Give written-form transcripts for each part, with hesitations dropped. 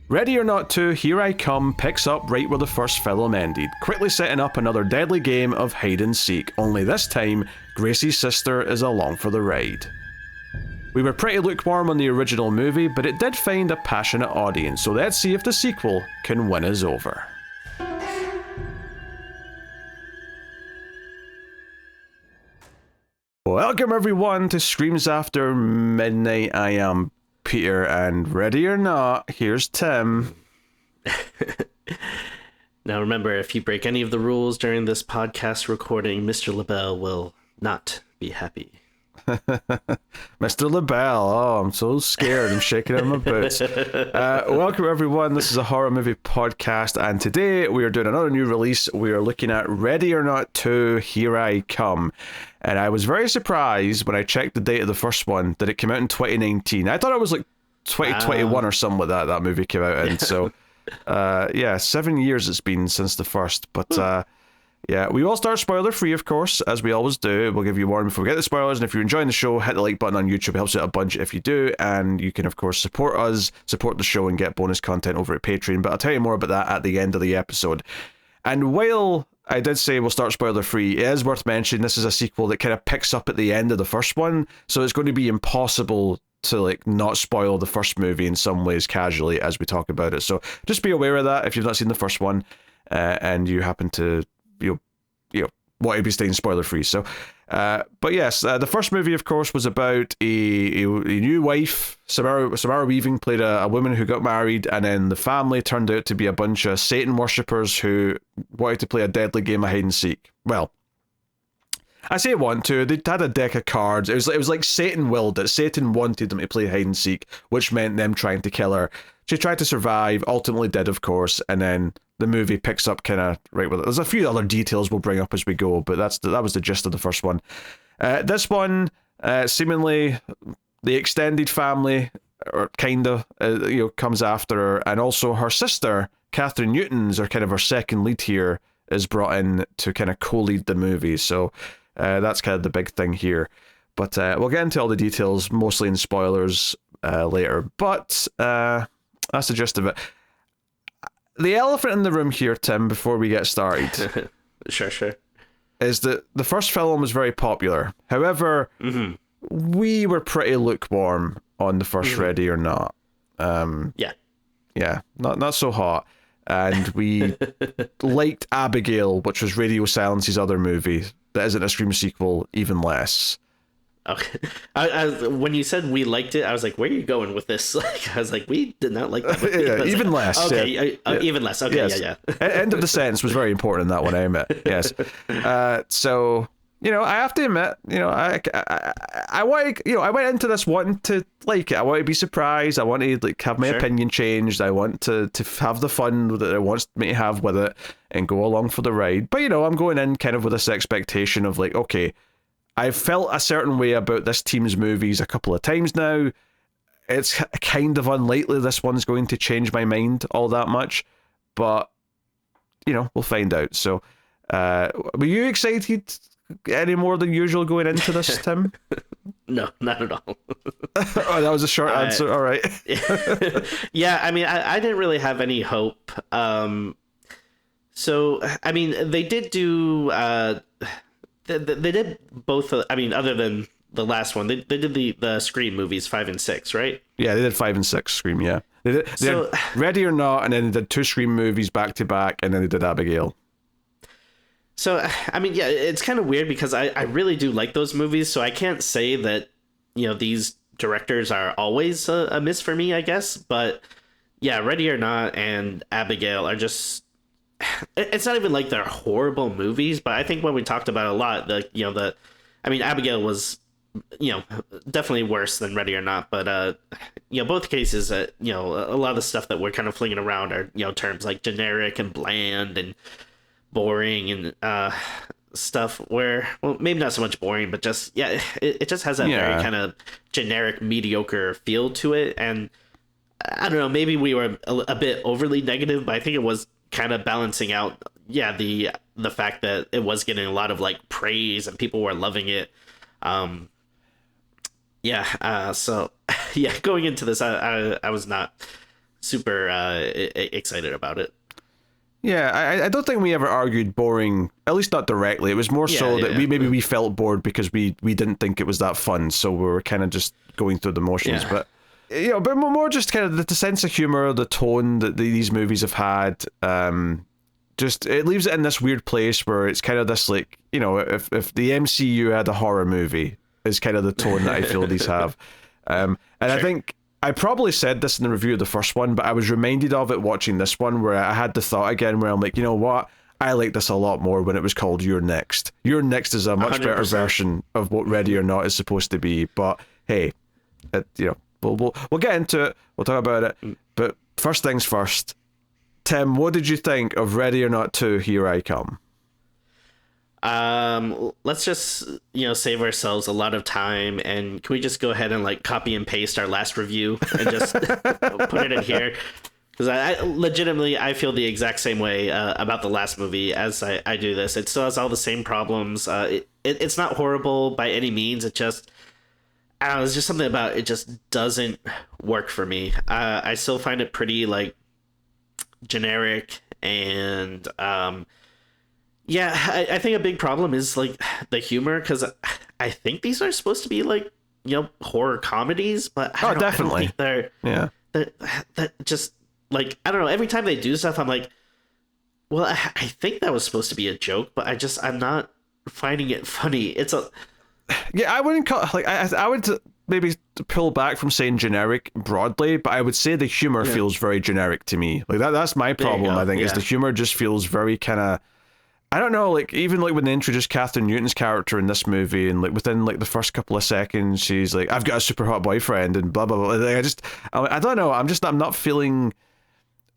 Ready or Not 2, Here I Come picks up right where the first film ended, quickly setting up another deadly game of hide and seek, only this time, Gracie's sister is along for the ride. We were pretty lukewarm on the original movie, but it did find a passionate audience, so let's see if the sequel can win us over. Welcome everyone to Screams After Midnight. I am Peter, and ready or not, here's Tim. Now remember, if you break any of the rules during this podcast recording, Mr. LaBelle will not be happy. Mr. LaBelle, oh, I'm so scared. I'm shaking in my boots. Welcome everyone. This is a horror movie podcast, and today we are doing another new release. We are looking at Ready or Not 2, Here I Come. And I was very surprised when I checked the date of the first one that it came out in 2019. I thought it was like 2021 or something like that movie came out in. So, 7 years it's been since the first. But, we will start spoiler free, of course, as we always do. We'll give you a warning before we get the spoilers. And if you're enjoying the show, hit the like button on YouTube. It helps out a bunch if you do. And you can, of course, support us, support the show, and get bonus content over at Patreon. But I'll tell you more about that at the end of the episode. And while I did say we'll start spoiler free, it is worth mentioning this is a sequel that kind of picks up at the end of the first one, so it's going to be impossible to not spoil the first movie in some ways casually as we talk about it. So just be aware of that if you've not seen the first one and you happen to want to be staying spoiler free. So but yes, the first movie of course was about a new wife. Samara Weaving played a woman who got married, and then the family turned out to be a bunch of Satan worshippers who wanted to play a deadly game of hide and seek. Well, I say want to. They had a deck of cards. It was like Satan willed it. Satan wanted them to play hide and seek, which meant them trying to kill her. She tried to survive, ultimately did, of course, and then the movie picks up kind of right with it. There's a few other details we'll bring up as we go, but that was the gist of the first one. This one, seemingly the extended family, or kinda, comes after her, and also her sister, Kathryn Newton's, or kind of her second lead here, is brought in to kind of co-lead the movie. So that's kind of the big thing here. But we'll get into all the details, mostly in spoilers later. But that's the gist of it. The elephant in the room here, Tim, before we get started, sure, is that the first film was very popular. However, we were pretty lukewarm on the first Ready or Not. Not so hot. And we liked Abigail, which was Radio Silence's other movie that isn't a Scream sequel, even less. Okay. When you said we liked it, I was like, where are you going with this? I was like, we did not like that movie. Even less. Okay, even less. Okay, yes. yeah. End of the sentence was very important in that one, I admit. Yes. So, I have to admit, I went into this wanting to like it. I want to be surprised. I want to have my opinion changed. I want to have the fun that it wants me to have with it and go along for the ride. But, I'm going in kind of with this expectation of okay, I've felt a certain way about this team's movies a couple of times now. It's kind of unlikely this one's going to change my mind all that much, but, we'll find out. So, were you excited any more than usual going into this, Tim? No, not at all. Oh, that was a short answer. All right. Yeah, I mean, I didn't really have any hope. So, I mean, they did do... They did both. I mean, other than the last one, they did the Scream movies 5 and 6, right? Yeah, they did 5 and 6 Scream. Yeah, they did Ready or Not, and then they did 2 Scream movies back to back, and then they did Abigail. So I mean, yeah, it's kind of weird because I really do like those movies, so I can't say that these directors are always a miss for me, I guess. But yeah, Ready or Not and Abigail are just. It's not even like they're horrible movies, but I think when we talked about it a lot, Abigail was, definitely worse than Ready or Not, but both cases, a lot of the stuff that we're kind of flinging around are, terms like generic and bland and boring and stuff where, well, maybe not so much boring, but just, it just has that very kind of generic, mediocre feel to it. And I don't know, maybe we were a bit overly negative, but I think it was kind of balancing out the fact that it was getting a lot of praise and people were loving it. So going into this, I was not super excited about it. Yeah, I don't think we ever argued boring, at least not directly. It was more so that we felt bored because we didn't think it was that fun, so we were kind of just going through the motions. Yeah. But but more just kind of the sense of humor, the tone that these movies have had. Just it leaves it in this weird place where it's kind of this like, if the MCU had a horror movie, is kind of the tone that I feel these have. And sure. I think I probably said this in the review of the first one, but I was reminded of it watching this one, where I had the thought again where I'm like, you know what? I like this a lot more when it was called You're Next. You're Next is a much 100%. Better version of what Ready or Not is supposed to be. But hey, we'll get into it. We'll talk about it. But first things first. Tim, what did you think of Ready or Not 2, Here I Come? Let's just, save ourselves a lot of time, and can we just go ahead and like copy and paste our last review and just put it in here? Because I legitimately, I feel the exact same way about the last movie as I do this. It still has all the same problems. It's not horrible by any means. It just, I don't know, it's just something about it just doesn't work for me. I still find it pretty like generic, and I think a big problem is like the humor, because I think these are supposed to be like horror comedies, but definitely they're that just like, I don't know, every time they do stuff I'm like, well, I think that was supposed to be a joke, but I'm not finding it funny. It's a I wouldn't call like I would maybe pull back from saying generic broadly, but I would say the humor feels very generic to me. Like that's my problem. I think is the humor just feels very kind of, I don't know, like even like when they introduced Kathryn Newton's character in this movie, and like within like the first couple of seconds she's like, I've got a super hot boyfriend and blah blah blah. Like, I don't know, I'm not feeling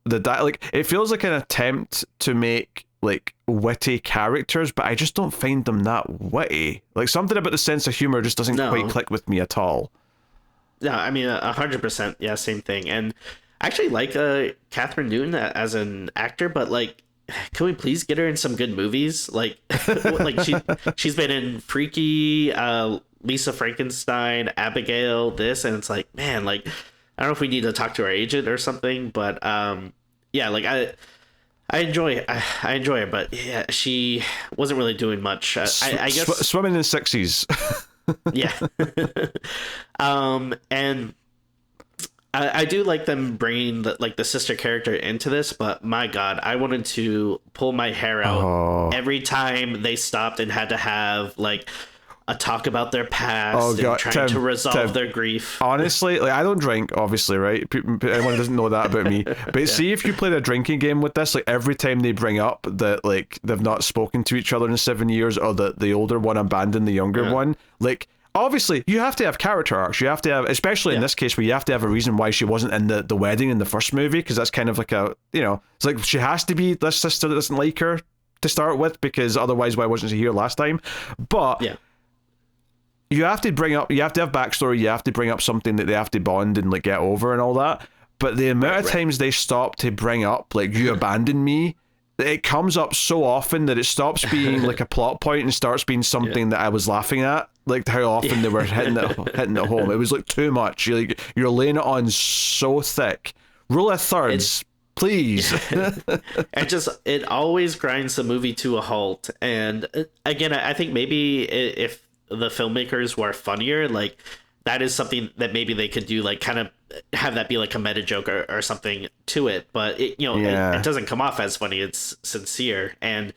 like it feels like an attempt to make like witty characters, but I just don't find them that witty. Like something about the sense of humor just doesn't quite click with me at all. No, I mean 100%. Yeah, same thing. And I actually like Kathryn Newton as an actor, but like, can we please get her in some good movies? Like, like she's been in Freaky, Lisa Frankenstein, Abigail, this, and it's like, man, like, I don't know if we need to talk to our agent or something, but like I enjoy it, but yeah, she wasn't really doing much. I guess swimming in sixties. Yeah. And I do like them bringing the sister character into this, but my God, I wanted to pull my hair out every time they stopped and had to have like a talk about their past and trying to resolve their grief. Honestly, like I don't drink, obviously, right? Anyone doesn't know that about me. But see, if you played a drinking game with this, like every time they bring up that like they've not spoken to each other in 7 years, or that the older one abandoned the younger one, like obviously you have to have character arcs. You have to have, especially in this case where you have to have a reason why she wasn't in the wedding in the first movie, because that's kind of like a, it's like she has to be this sister that doesn't like her to start with, because otherwise why wasn't she here last time? But you have to have backstory, you have to bring up something that they have to bond and like get over and all that. But the amount of times they stop to bring up like, you abandoned me, it comes up so often that it stops being like a plot point and starts being something that I was laughing at. Like how often they were hitting it home. It was like too much. You're laying it on so thick. Rule of thirds, please. It always grinds the movie to a halt. And again, I think maybe if the filmmakers were funnier, like that is something that maybe they could do, like kind of have that be like a meta joke or something to it, but it doesn't come off as funny. It's sincere, and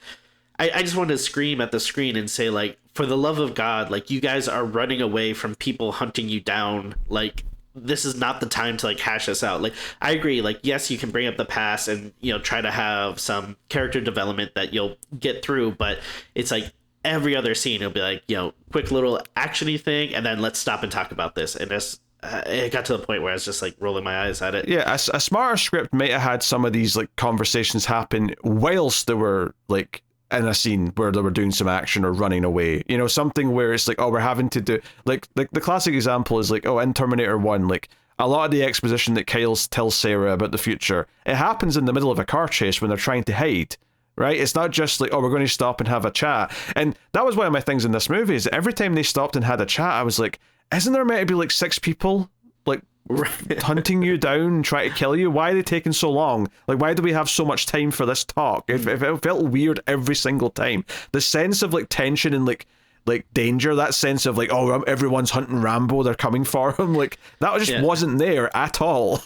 I just wanted to scream at the screen and say, like, for the love of God, like, you guys are running away from people hunting you down. Like, this is not the time to like hash this out. Like, I agree, like, yes, you can bring up the past and try to have some character development that you'll get through, but it's like every other scene it'll be like, quick little actiony thing, and then let's stop and talk about this. And it got to the point where I was just like rolling my eyes at it. Yeah, a smarter script might have had some of these like conversations happen whilst they were like in a scene where they were doing some action or running away. Something where it's like, oh, we're having to do like the classic example is like, oh, in Terminator 1, like a lot of the exposition that Kyle tells Sarah about the future, it happens in the middle of a car chase when they're trying to hide. Right? It's not just like, oh, we're going to stop and have a chat. And that was one of my things in this movie, is every time they stopped and had a chat, I was like, isn't there meant to be like 6 people like hunting you down, trying to kill you. Why are they taking so long? Like, why do we have so much time for this talk? It felt weird every single time. The sense of like tension and like danger, that sense of like, oh, everyone's hunting Rambo, they're coming for him, like that just wasn't there at all.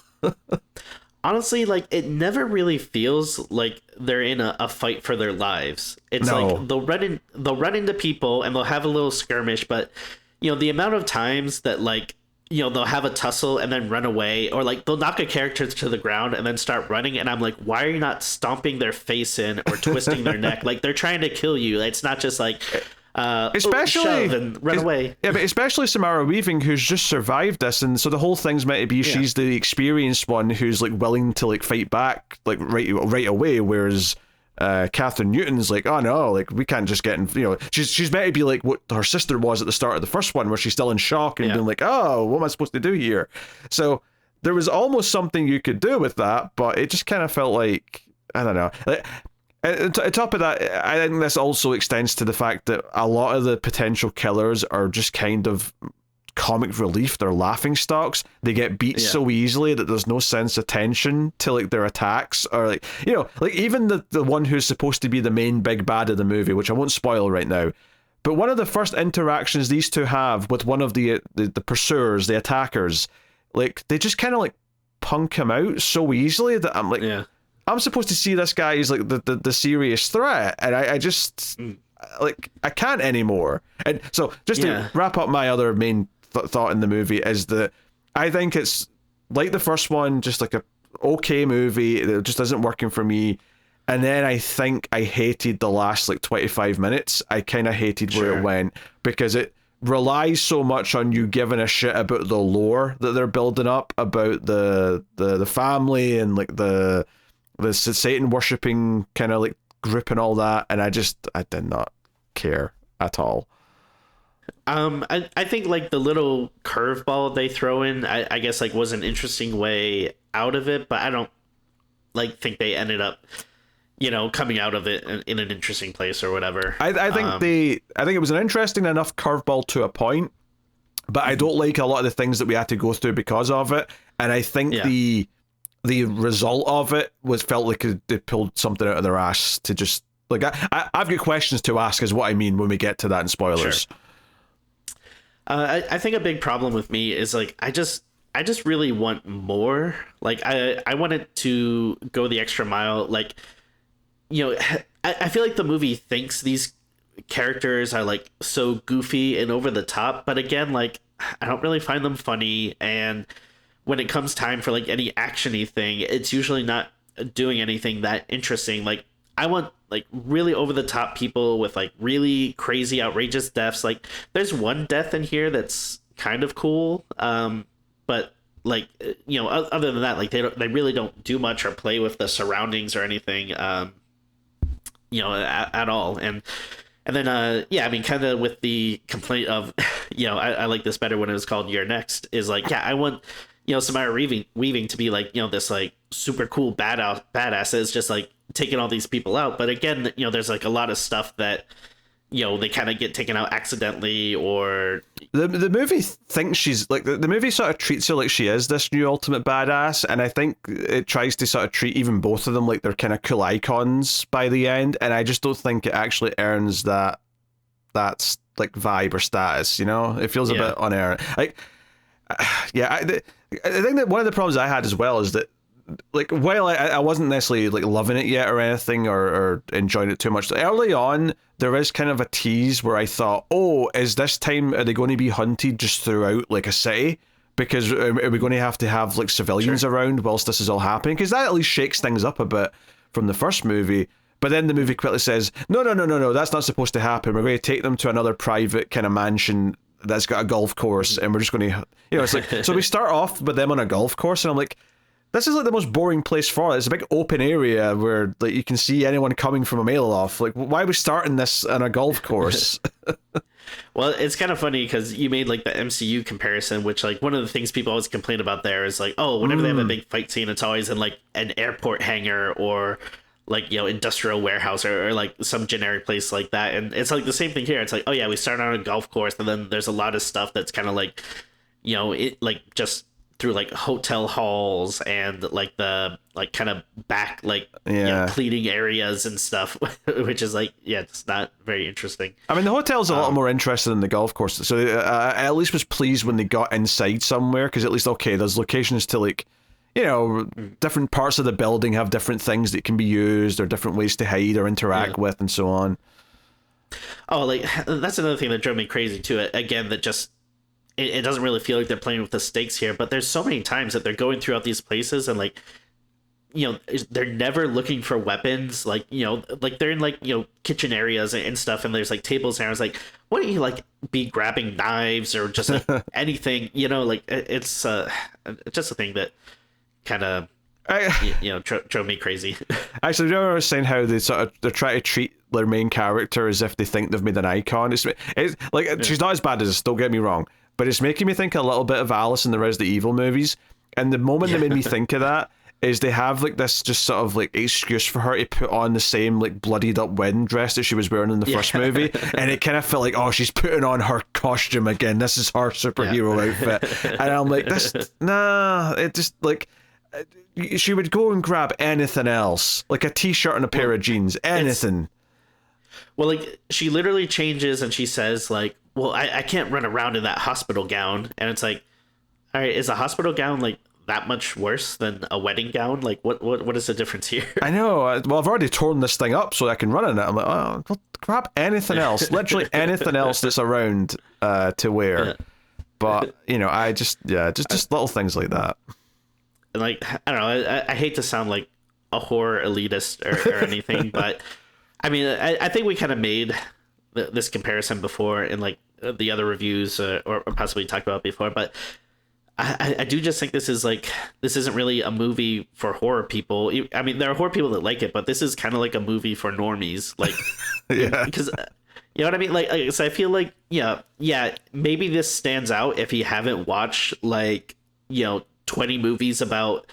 Honestly, like it never really feels like they're in a fight for their lives. It's like they'll run into people and they'll have a little skirmish, but you know, the amount of times that like, you know, they'll have a tussle and then run away, or like they'll knock a character to the ground and then start running, and I'm like, why are you not stomping their face in or twisting their neck? Like they're trying to kill you. It's not just like especially shove and run away. Yeah, but especially Samara Weaving, who's just survived this, and so the whole thing's meant to be she's the experienced one who's like willing to like fight back like right away, whereas Kathryn Newton's like, oh no, like we can't just get in, you know, she's meant to be like what her sister was at the start of the first one, where she's still in shock and being like, oh, what am I supposed to do here? So there was almost something you could do with that, but it just kind of felt like, I don't know. On top of that, I think this also extends to the fact that a lot of the potential killers are just kind of comic relief. They're laughing stocks. They get beat so easily that there's no sense of tension to like their attacks, or like, you know, like even the one who's supposed to be the main big bad of the movie, which I won't spoil right now, but one of the first interactions these two have with one of the pursuers, the attackers, like they just kind of like punk him out so easily that I'm like, I'm supposed to see this guy as like the serious threat, and I just like I can't anymore. And so just to wrap up my other main thought in the movie is that I think it's like the first one, just like a okay movie that just isn't working for me. And then I think I hated the last like 25 minutes. I kind of hated where it went, because it relies so much on you giving a shit about the lore that they're building up about the family and like the Satan worshipping kind of like group and all that, and I did not care at all. I think like the little curveball they throw in, I guess like was an interesting way out of it, but I don't like think they ended up, you know, coming out of it in an interesting place or whatever. I think it was an interesting enough curveball to a point, but I don't like a lot of the things that we had to go through because of it, and I think the result of it felt like they pulled something out of their ass to just like I've got questions to ask is what I mean when we get to that in spoilers. Sure. I think a big problem with me is like I just really want more. Like I wanted to go the extra mile. Like, you know, I feel like the movie thinks these characters are like so goofy and over the top, but again, like I don't really find them funny, and when it comes time for like any actiony thing, it's usually not doing anything that interesting. Like I want like really over the top people with like really crazy outrageous deaths. Like there's one death in here that's kind of cool, but like, you know, other than that, like they really don't do much or play with the surroundings or anything, you know, at all. And then I mean, kind of with the complaint of, you know, I like this better when it was called You're Next, is like, I want, you know, Samara Weaving to be like, you know, this like super cool badass is just like taking all these people out. But again, you know, there's like a lot of stuff that, you know, they kind of get taken out accidentally, or the movie thinks she's like the movie sort of treats her like she is this new ultimate badass, and I think it tries to sort of treat even both of them like they're kind of cool icons by the end, and I just don't think it actually earns that's like vibe or status, you know. It feels a bit unearned. Like I think that one of the problems I had as well is that, like, while I wasn't necessarily like loving it yet or anything, or enjoying it too much, early on there is kind of a tease where I thought, oh, is this time are they going to be hunted just throughout like a city? Because are we going to have like civilians around whilst this is all happening? Because that at least shakes things up a bit from the first movie. But then the movie quickly says, no, that's not supposed to happen. We're going to take them to another private kind of mansion that's got a golf course, and we're just going to, you know, it's like, so we start off with them on a golf course, and I'm like, this is like the most boring place for it. It's a big open area where like you can see anyone coming from a mail off. Like, why are we starting this on a golf course? Well, it's kind of funny because you made like the MCU comparison, which like one of the things people always complain about there is like, oh, whenever they have a big fight scene, it's always in like an airport hangar or like, you know, industrial warehouse or like some generic place like that. And it's like the same thing here. It's like, oh yeah, we start on a golf course, and then there's a lot of stuff that's kind of like, you know, it like just through like hotel halls and like the like kind of back like cleaning areas and stuff, which is like it's not very interesting. I mean, the hotel's a lot more interesting than the golf course, so I at least was pleased when they got inside somewhere, because at least there's locations to like, different parts of the building have different things that can be used or different ways to hide or interact with and so on. Oh, like that's another thing that drove me crazy too. Again, that just it doesn't really feel like they're playing with the stakes here, but there's so many times that they're going throughout these places and like, they're never looking for weapons. Like, like they're in like, kitchen areas and stuff, and there's like tables, and I was like, why don't you like be grabbing knives or just like anything, like it's just a thing that kind of drove me crazy. Actually, I was saying how they're trying to treat their main character as if they think they've made an icon. It's like she's not as bad as this, don't get me wrong, but it's making me think a little bit of Alice in the Resident Evil movies. And the moment that made me think of that is they have like this just sort of like excuse for her to put on the same like bloodied up wedding dress that she was wearing in the first movie, and it kind of felt like, oh, she's putting on her costume again. This is her superhero outfit, and I'm like, it just like. She would go and grab anything else, like a t-shirt and a pair of jeans, anything. Well, like, she literally changes and she says, like, well, I can't run around in that hospital gown. And it's like, all right, is a hospital gown, like, that much worse than a wedding gown? Like, what is the difference here? I know. Well, I've already torn this thing up so I can run in it. I'm like, oh, well, grab anything else. Literally anything else that's around to wear. Yeah. But, I just little things like that. Like, I don't know, I hate to sound like a horror elitist or anything, but I mean, I think we kind of made this comparison before in like the other reviews or possibly talked about before, but I do just think this isn't really a movie for horror people. I mean, there are horror people that like it, but this is kind of like a movie for normies, like, because you know what I mean? Like, so I feel like, maybe this stands out if you haven't watched like, 20 movies about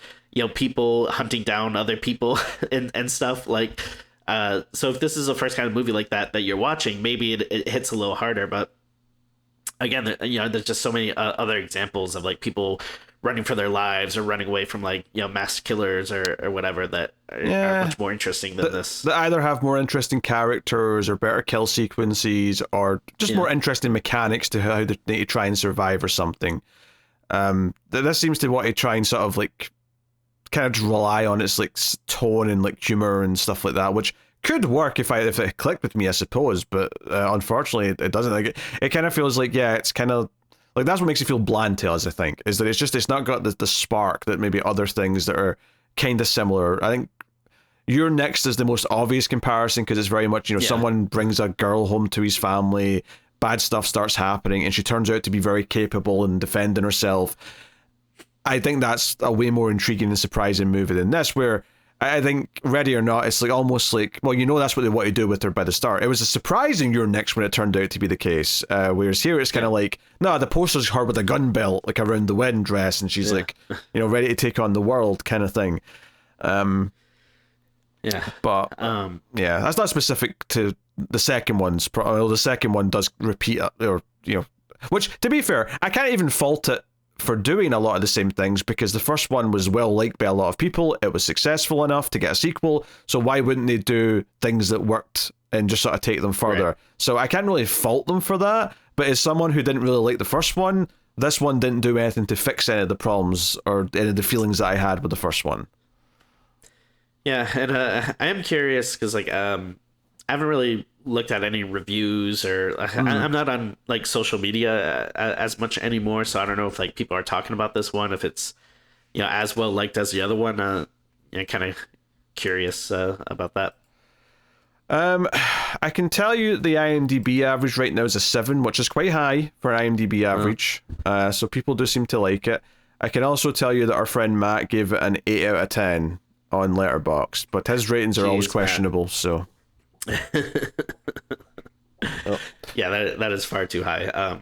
people hunting down other people and stuff, like so if this is the first kind of movie like that you're watching, maybe it hits a little harder. But again, there's just so many other examples of like people running for their lives or running away from like mass killers or whatever that are much more interesting than this. That either have more interesting characters or better kill sequences or just more interesting mechanics to how they need to try and survive or something. This seems to want to try and sort of like kind of rely on its like tone and like humor and stuff like that, which could work if it clicked with me, I suppose. But unfortunately, it doesn't. Like it kind of feels like it's kind of like that's what makes it feel bland to us. I think is that it's not got the spark that maybe other things that are kind of similar. I think Your Next is the most obvious comparison because it's very much someone brings a girl home to his family. Bad stuff starts happening and she turns out to be very capable in defending herself. I think that's a way more intriguing and surprising movie than this, where I think Ready or Not, it's like almost like, well, that's what they want to do with her by the start. It was a surprising Your Next when it turned out to be the case, whereas here it's kind of like, no, the poster's her with a gun belt like around the wedding dress and she's like, ready to take on the world kind of thing. But that's not specific to the second one's. The second one does repeat, which to be fair, I can't even fault it for doing a lot of the same things because the first one was well liked by a lot of people. It was successful enough to get a sequel, so why wouldn't they do things that worked and just sort of take them further? Right. So I can't really fault them for that. But as someone who didn't really like the first one, this one didn't do anything to fix any of the problems or any of the feelings that I had with the first one. Yeah, and I am curious because like I haven't really looked at any reviews or I'm not on like social media as much anymore, so I don't know if like people are talking about this one, if it's as well liked as the other one. Kind of curious about that. I can tell you the IMDb average right now is a 7, which is quite high for an IMDb average. So people do seem to like it. I can also tell you that our friend Matt gave it an 8 out of 10 on Letterboxd, but his ratings are always questionable, Matt. So yeah, that is far too high.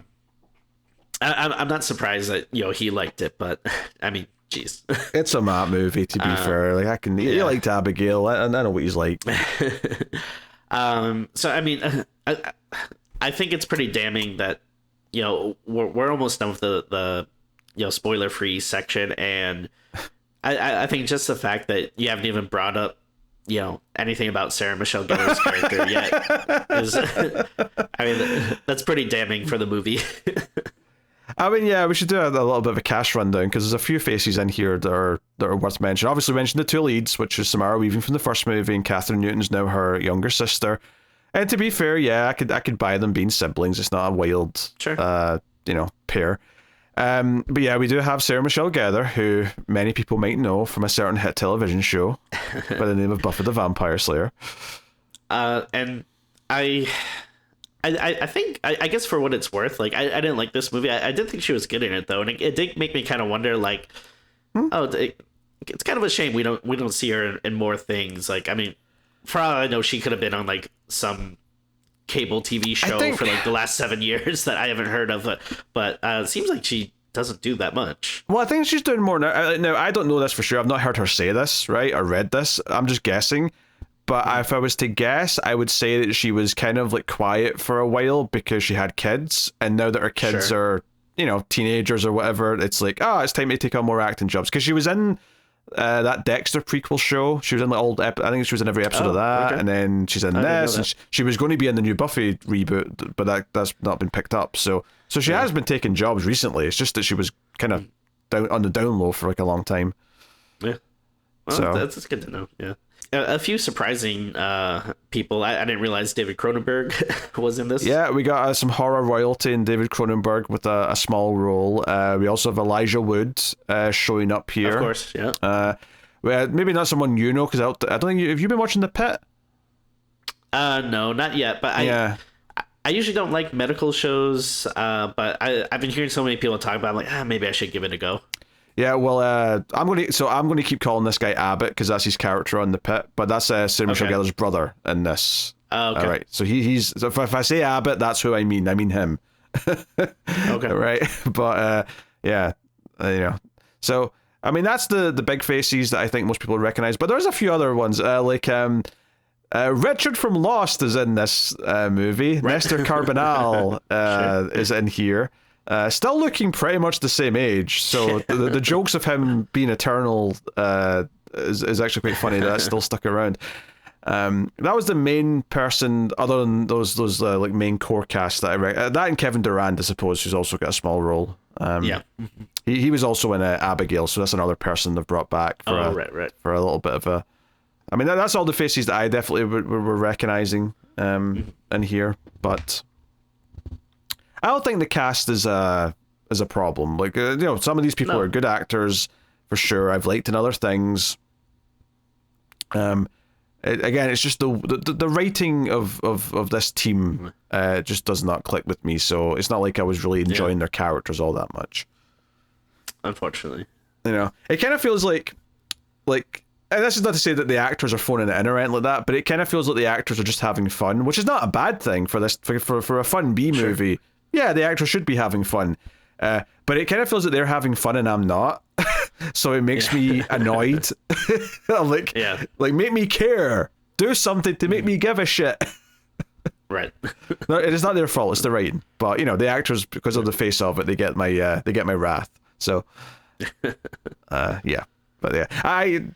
I'm not surprised that he liked it, but I mean, jeez, it's a Matt movie. To be fair, like he liked Abigail. I know what he's like. So I mean, I think it's pretty damning that we're almost done with the spoiler free section, and I think just the fact that you haven't even brought up anything about Sarah Michelle Gellar's character yet is, I mean, that's pretty damning for the movie. I mean, yeah, we should do a little bit of a cast rundown because there's a few faces in here that are worth mentioning. Obviously, we mentioned the two leads, which is Samara Weaving from the first movie, and Kathryn Newton's now her younger sister. And to be fair, yeah, I could buy them being siblings. It's not a wild, Sure. Pair. But yeah, we do have Sarah Michelle Gellar, who many people might know from a certain hit television show by the name of Buffy the Vampire Slayer. And I think, I guess for what it's worth, like, I didn't like this movie. I did think she was good in it, though, and it did make me kind of wonder, like, it's kind of a shame we don't see her in more things. Like, I mean, for all I know, she could have been on, like, some cable TV show for, like, the last 7 years that I haven't heard of, but it seems like she doesn't do that much. Well, I think she's doing more now. Now, I don't know this for sure. I've not heard her say this, right, or read this. I'm just guessing. But if I was to guess, I would say that she was kind of like quiet for a while because she had kids, and now that her kids are, teenagers or whatever, it's like, it's time to take on more acting jobs. Because she was in that Dexter prequel show. She was in I think she was in every episode of that, and then she's in this. And she was going to be in the new Buffy reboot, but that's not been picked up. So she has been taking jobs recently. It's just that she was kind of down on the down low for like a long time. Yeah, well, that's good to know. Yeah. A few surprising people. I didn't realize David Cronenberg was in this. Yeah, we got some horror royalty in David Cronenberg with a small role. We also have Elijah Wood showing up here. Of course, yeah. Maybe not someone you know, because I don't think have you been watching The Pit? No, not yet. But I usually don't like medical shows. But I've been hearing so many people talk about it, I'm like, maybe I should give it a go. Yeah, well, I'm going to keep calling this guy Abbott because that's his character on The Pit, but that's Sarah Michelle Gellar's brother in this. Okay. All right, so he's so if I say Abbott, that's who I mean. I mean him. Okay. Right, but So I mean, that's the big faces that I think most people recognize, but there's a few other ones like Richard from Lost is in this movie. Right. Nestor Carbonell is in here. Still looking pretty much the same age, so the jokes of him being eternal is actually quite funny. That's still stuck around. That was the main person, other than those like main core cast that I that and Kevin Durand, I suppose, who's also got a small role. He was also in Abigail, so that's another person they've brought back for for a little bit of a. I mean, that's all the faces that I definitely were recognizing in here, but. I don't think the cast is a problem. Like some of these people are good actors for sure. I've liked in other things. Again, it's just the writing of this team just does not click with me. So it's not like I was really enjoying their characters all that much. Unfortunately, it kind of feels like, and this is not to say that the actors are phoning it in or anything like that, but it kind of feels like the actors are just having fun, which is not a bad thing for this for a fun B movie. Sure. Yeah, the actors should be having fun, but it kind of feels that they're having fun and I'm not, so it makes me annoyed. like make me care, do something to make me give a shit. Right. No, it is not their fault. It's the writing, but the actors, because of the face of it, they get my wrath. So, yeah. But yeah,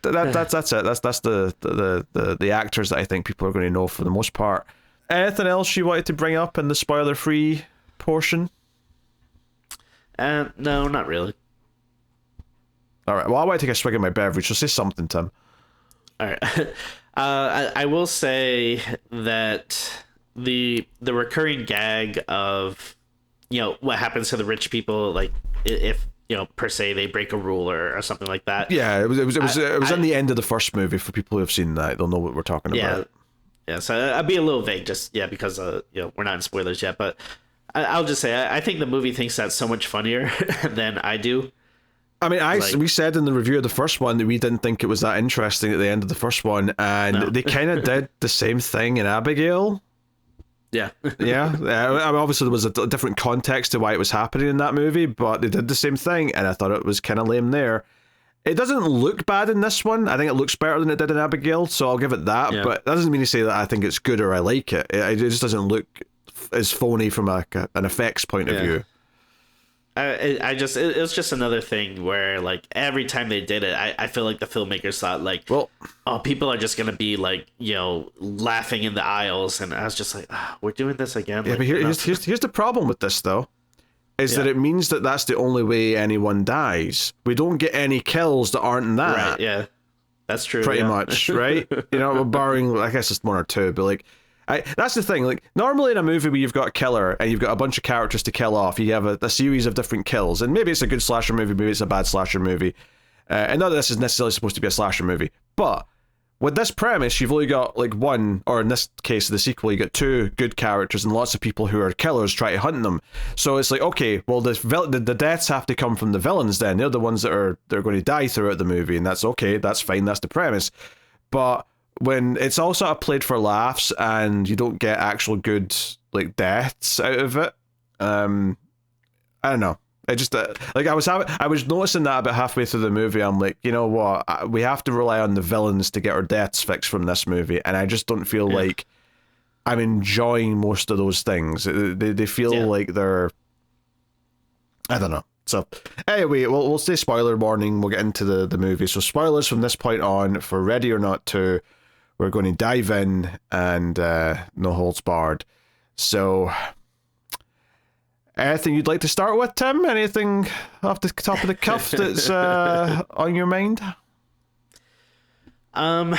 that's it. That's the actors that I think people are going to know for the most part. Anything else you wanted to bring up in the spoiler-free portion? No, not really. All right. Well, I want to take a swig of my beverage, so say something, Tim. All right. I will say that the recurring gag of what happens to the rich people, like if per se they break a rule or something like that. Yeah, it was in the end of the first movie. For people who have seen that, they'll know what we're talking about. Yeah, so I'd be a little vague, just because we're not in spoilers yet. But I'll just say I think the movie thinks that's so much funnier than I do. I mean, we said in the review of the first one that we didn't think it was that interesting at the end of the first one, and they kind of did the same thing in Abigail. Yeah. Yeah. I mean, obviously there was a different context to why it was happening in that movie, but they did the same thing, and I thought it was kind of lame there. It doesn't look bad in this one. I think it looks better than it did in Abigail, so I'll give it that. Yeah. But that doesn't mean to say that I think it's good or I like it. It just doesn't look as phony from an effects point of view. It was just another thing where like every time they did it, I feel like the filmmakers thought like, Well, oh, people are just gonna be like, laughing in the aisles, and I was just like, we're doing this again. yeah, like, but here's the problem with this though, is that Yeah. it means that that's the only way anyone dies. We don't get any kills that aren't that. right, yeah, that's true. Pretty yeah. much, right? Barring, I guess it's one or two, but like, that's the thing. Like, normally in a movie where you've got a killer and you've got a bunch of characters to kill off, you have a series of different kills, and maybe it's a good slasher movie, maybe it's a bad slasher movie, and not that this is necessarily supposed to be a slasher movie, but with this premise, you've only got like one, or in this case, the sequel, you got two good characters and lots of people who are killers try to hunt them. So it's like, okay, well, the deaths have to come from the villains. Then they're the ones they're going to die throughout the movie, and that's okay. That's fine. That's the premise. But when it's all sort of played for laughs and you don't get actual good like deaths out of it, I don't know. I just like I was noticing that about halfway through the movie. I'm like, you know what? We have to rely on the villains to get our deaths fixed from this movie, and I just don't feel like I'm enjoying most of those things. They feel like they're, I don't know. So anyway, we'll say spoiler warning. We'll get into the movie. So spoilers from this point on for Ready or Not 2. We're going to dive in and no holds barred. So, anything you'd like to start with, Tim? Anything off the top of the cuff that's on your mind? Well,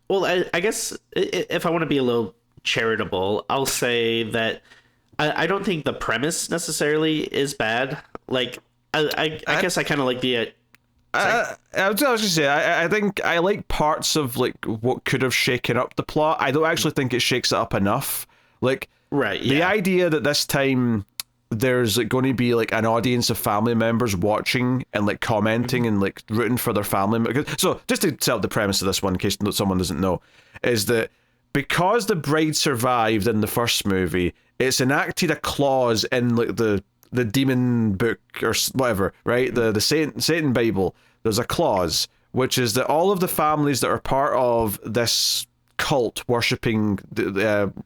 I guess if I want to be a little charitable, I'll say that I don't think the premise necessarily is bad. Like, I guess I kind of like the. I was gonna say, I think I like parts of like what could have shaken up the plot. I don't actually think it shakes it up enough. Like, right, the idea that this time there's like, going to be like an audience of family members watching and like commenting and like rooting for their family members. So just to set up the premise of this one, in case someone doesn't know, is that because the bride survived in the first movie, it's enacted a clause in like the demon book or whatever, right? The Satan Bible. There's a clause which is that all of the families that are part of this cult worshipping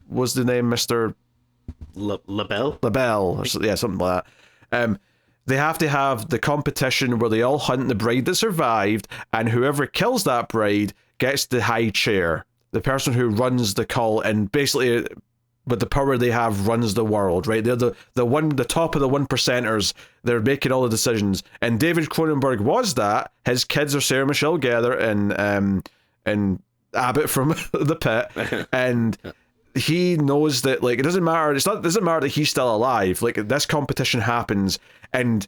what's the name, Mr. LaBelle, or something like that. They have to have the competition where they all hunt the bride that survived, and whoever kills that bride gets the high chair. The person who runs the cult, and basically, with the power they have, runs the world, right? They're the top of the 1%ers. They're making all the decisions. And David Cronenberg was that. His kids are Sarah Michelle Gellar and Abbott from The Pit, and he knows that like it doesn't matter. It doesn't matter that he's still alive. Like, this competition happens, and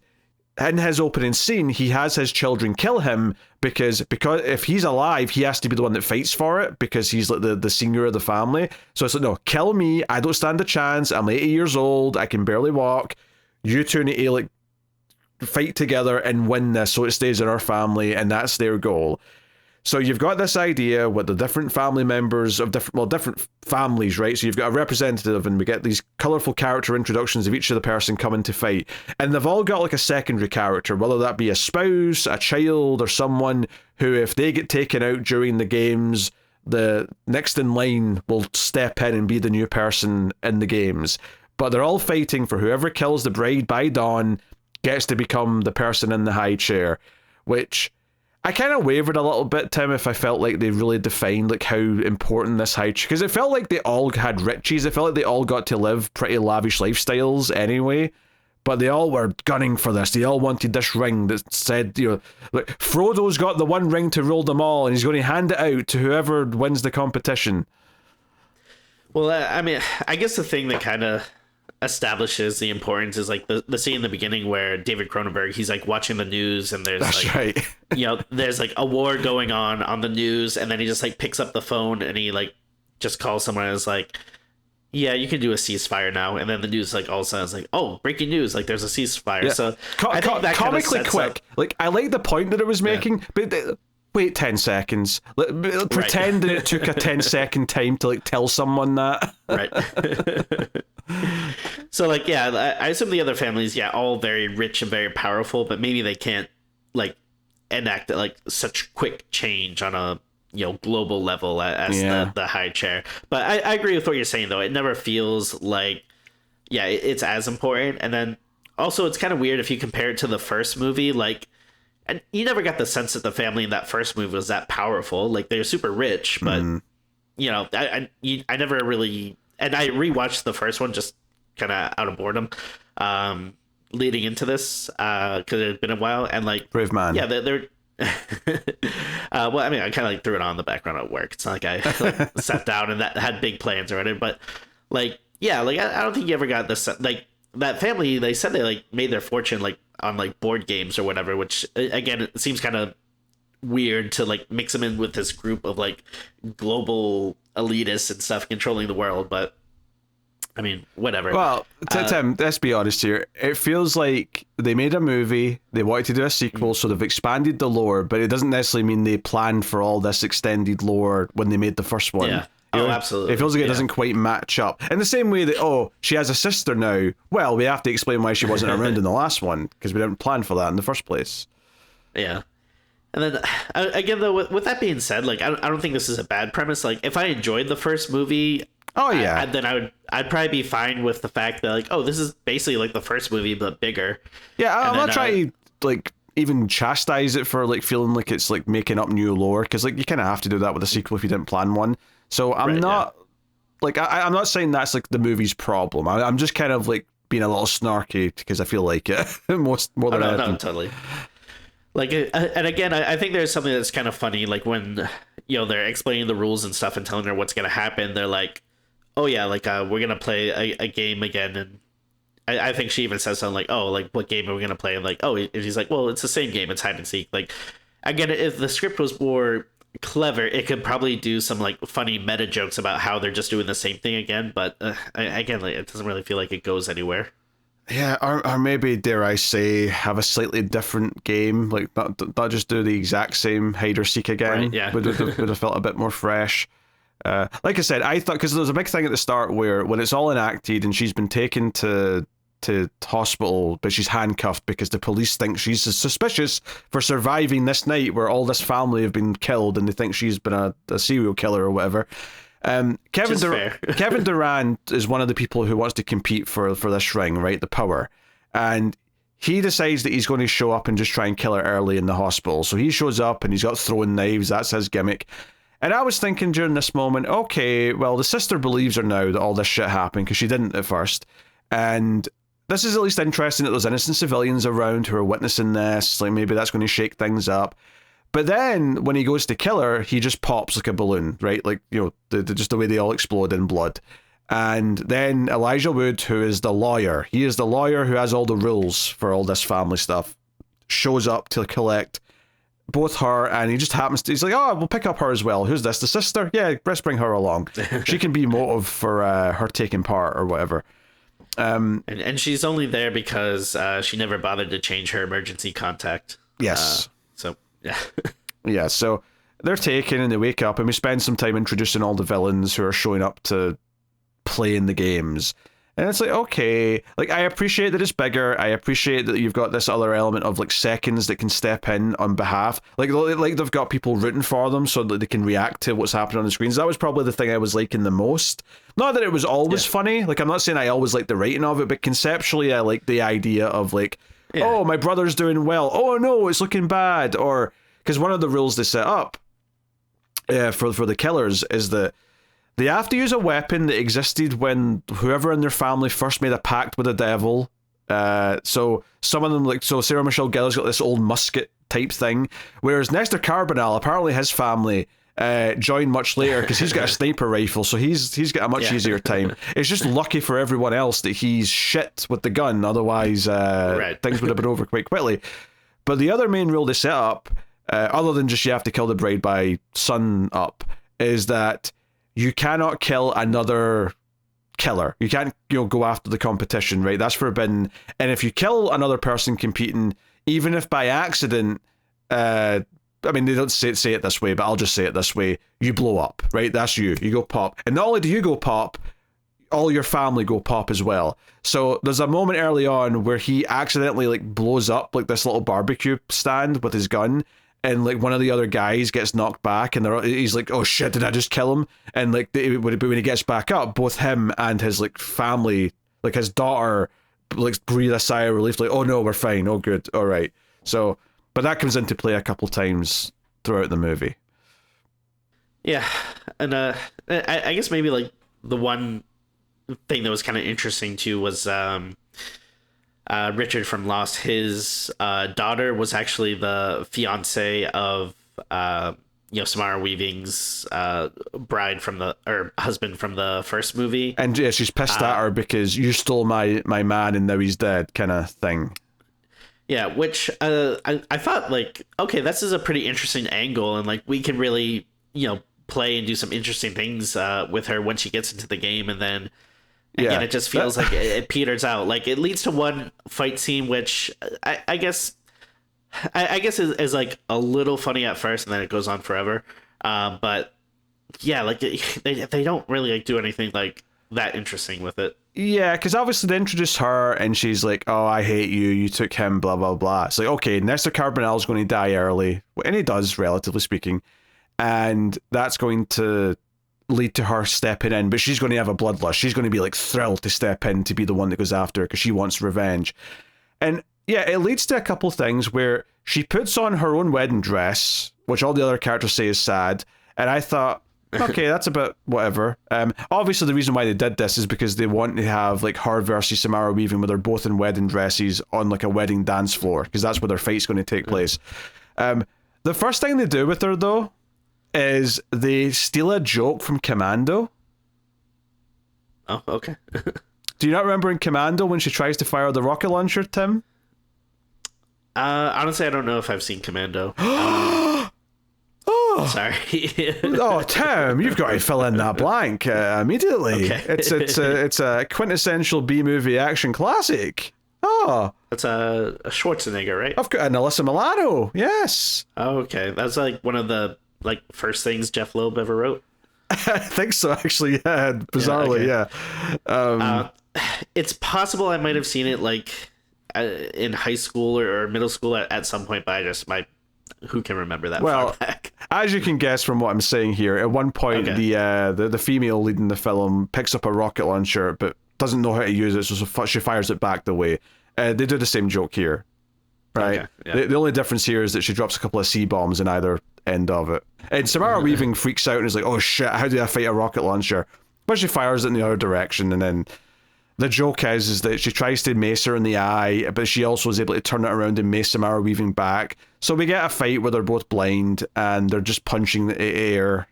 in his opening scene, he has his children kill him because if he's alive, he has to be the one that fights for it because he's like the senior of the family. So it's like, no, kill me. I don't stand a chance. I'm 80 years old. I can barely walk. You two need to like fight together and win this so it stays in our family, and that's their goal. So you've got this idea with the different family members of different families, right? So you've got a representative, and we get these colourful character introductions of each of the person coming to fight. And they've all got like a secondary character, whether that be a spouse, a child, or someone who, if they get taken out during the games, the next in line will step in and be the new person in the games. But they're all fighting for whoever kills the bride by dawn gets to become the person in the high chair, which I kind of wavered a little bit, Tim, if I felt like they really defined like how important this high chair, because it felt like they all had riches. It felt like they all got to live pretty lavish lifestyles anyway, but they all were gunning for this. They all wanted this ring that said, like, Frodo's got the one ring to rule them all, and he's going to hand it out to whoever wins the competition. Well, I mean, I guess the thing that kind of establishes the importance is like the scene in the beginning where David Cronenberg, he's like watching the news, and there's That's like right. There's like a war going on the news, and then he just like picks up the phone and he like just calls someone and is like, yeah, you can do a ceasefire now. And then the news like all of a sudden is like, oh, breaking news, like there's a ceasefire. Yeah. So I think that comically quick. Like, I like the point that it was making, but wait 10 seconds. Pretend that it took a 10-second time to like tell someone that. Right. So like, yeah, I assume the other families, all very rich and very powerful, but maybe they can't like enact like such quick change on a global level as the high chair. But I agree with what you're saying though. It never feels like it's as important. And then also, it's kind of weird if you compare it to the first movie. Like, and you never got the sense that the family in that first movie was that powerful. Like, they're super rich, but you know, I never really. And I rewatched the first one just kind of out of boredom, leading into this because it had been a while, and like brave man. Yeah, they're. Well, I mean, I kind of like threw it on in the background at work. It's not like I like, sat down and that had big plans or whatever. But like, yeah, like I don't think you ever got this. Like that family, they said they like made their fortune like on like board games or whatever. Which again, it seems kind of weird to like mix them in with this group of like global elitists and stuff controlling the world. But I mean, whatever. Well, Tim, let's be honest here. It feels like they made a movie, they wanted to do a sequel, so they've expanded the lore, but it doesn't necessarily mean they planned for all this extended lore when they made the first one. Yeah. You know, absolutely. It feels like it doesn't quite match up. In the same way that, oh, she has a sister now. Well, we have to explain why she wasn't around in the last one, because we didn't plan for that in the first place. Yeah. And then, again, though, with that being said, like, I don't think this is a bad premise. Like, if I enjoyed the first movie... Oh, yeah. Then I'd probably be fine with the fact that, like, oh, this is basically like the first movie, but bigger. Yeah, I'm not trying to, like, even chastise it for, like, feeling like it's, like, making up new lore, because, like, you kind of have to do that with a sequel if you didn't plan one. So I'm not... Yeah. Like, I'm not saying that's, like, the movie's problem. I'm just kind of, like, being a little snarky, because I feel like it more than anything. No, totally. Like, and again, I think there's something that's kind of funny, like, when, you know, they're explaining the rules and stuff and telling her what's going to happen, they're like, oh yeah, like we're gonna play a game again, and I think she even says something like, oh, like what game are we gonna play? And like, oh, and he's like, well, it's the same game, it's hide and seek. Like, again, if the script was more clever, it could probably do some like funny meta jokes about how they're just doing the same thing again. But again, like, it doesn't really feel like it goes anywhere. Yeah, or maybe, dare I say, have a slightly different game, like not just do the exact same hide or seek again. Right, yeah. would have felt a bit more fresh. Like I said, I thought, because there was a big thing at the start where when it's all enacted and she's been taken to hospital, but she's handcuffed because the police think she's suspicious for surviving this night where all this family have been killed, and they think she's been a serial killer or whatever. Kevin Durant is one of the people who wants to compete for this ring, right? The power. And he decides that he's going to show up and just try and kill her early in the hospital. So he shows up and he's got throwing knives. That's his gimmick. And I was thinking during this moment, okay, well, the sister believes her now that all this shit happened, because she didn't at first. And this is at least interesting that there's innocent civilians around who are witnessing this. Like, maybe that's going to shake things up. But then when he goes to kill her, he just pops like a balloon, right? Like, you know, just the way they all explode in blood. And then Elijah Wood, who is the lawyer, he is the lawyer who has all the rules for all this family stuff, shows up to collect both her, and he just happens to, he's like, oh, we'll pick up her as well. Who's this, the sister? Yeah, let's bring her along. She can be motive for her taking part or whatever. And she's only there because she never bothered to change her emergency contact. Yes. So, yeah. Yeah, so they're taken and they wake up, and we spend some time introducing all the villains who are showing up to play in the games. And it's like, okay, like, I appreciate that it's bigger. I appreciate that you've got this other element of, like, seconds that can step in on behalf. Like they've got people rooting for them so that they can react to what's happening on the screens. That was probably the thing I was liking the most. Not that it was always funny. Like, I'm not saying I always liked the writing of it, but conceptually, I like the idea of, like, oh, my brother's doing well. Oh, no, it's looking bad. Or, because one of the rules they set up for the killers is that they have to use a weapon that existed when whoever in their family first made a pact with the devil. So some of them, like, so Sarah Michelle Gellar's got this old musket type thing, whereas Nestor Carbonell, apparently his family joined much later because he's got a sniper rifle, so he's got a much easier time. It's just lucky for everyone else that he's shit with the gun, otherwise things would have been over quite quickly. But the other main rule they set up, other than just you have to kill the bride by sun up, is that you cannot kill another killer. You can't, go after the competition, right? That's forbidden. And if you kill another person competing, even if by accident, I mean, they don't say it this way, but I'll just say it this way, you blow up, right? That's you. You go pop. And not only do you go pop, all your family go pop as well. So there's a moment early on where he accidentally, like, blows up, like, this little barbecue stand with his gun, and, like, one of the other guys gets knocked back, and he's like, oh shit, did I just kill him? And, like, when he gets back up, both him and his, like, family, like, his daughter like breathe a sigh of relief, like, oh no, we're fine, oh good, all right. So, but that comes into play a couple times throughout the movie. Yeah, and I guess maybe like the one thing that was kind of interesting too was Richard from Lost. His daughter was actually the fiance of Samara Weaving's bride from or husband from the first movie. And yeah, she's pissed at her because you stole my man and now he's dead, kind of thing. Yeah, which I thought, like, okay, this is a pretty interesting angle, and like we can really play and do some interesting things with her when she gets into the game, and then again, it just feels like it peters out. Like it leads to one fight scene, which I guess is like a little funny at first, and then it goes on forever. But yeah, like they don't really like do anything like that interesting with it. Yeah, because obviously they introduced her and she's like, oh, I hate you, you took him, blah, blah, blah. It's like, okay, Nestor Carbonell's going to die early, and he does, relatively speaking, and that's going to lead to her stepping in, but she's going to have a bloodlust. She's going to be like thrilled to step in to be the one that goes after her because she wants revenge. And yeah, it leads to a couple things where she puts on her own wedding dress, which all the other characters say is sad, and I thought, okay, that's a bit whatever. Obviously, the reason why they did this is because they want to have like her versus Samara Weaving, where they're both in wedding dresses on like a wedding dance floor, because that's where their fight's going to take place. The first thing they do with her, though, is they steal a joke from Commando. Oh, okay. Do you not remember in Commando when she tries to fire the rocket launcher, Tim? Honestly, I don't know if I've seen Commando. Oh, sorry. Oh, Tim, you've got to fill in that blank immediately. Okay. It's a quintessential B-movie action classic. Oh, that's a Schwarzenegger, right? I've got an Alyssa Milano. Yes. Oh, okay, that's like one of the like first things Jeff Loeb ever wrote. I think so, actually. Yeah, bizarrely, yeah. It's possible I might have seen it like in high school or middle school at some point, but I just who can remember that far back? As you can guess from what I'm saying here, at one point the female lead in the film picks up a rocket launcher but doesn't know how to use it, so she fires it back the way. They do the same joke here, right? Okay, yeah. The only difference here is that she drops a couple of C-bombs in either end of it. And Samara Weaving freaks out and is like, oh shit, how do I fight a rocket launcher? But she fires it in the other direction, and then the joke is that she tries to mace her in the eye, but she also is able to turn it around and mace Samara Weaving back. So we get a fight where they're both blind and they're just punching the air.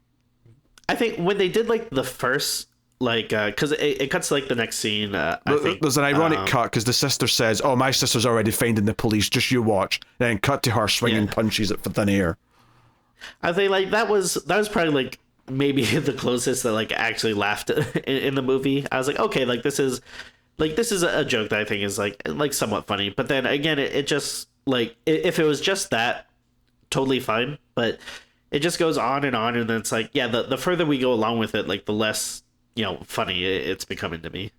I think when they did like the first, like, because it cuts to like the next scene. I think there's an ironic cut because the sister says, "Oh, my sister's already finding the police. Just you watch." And then cut to her swinging punches at thin air. I think like that was probably like maybe the closest that like actually laughed in the movie. I was like, okay, like this is a joke that I think is like somewhat funny. But then again, it just like if it was just that, totally fine. But it just goes on, and then it's like, yeah, the further we go along with it, like the less funny it's becoming to me.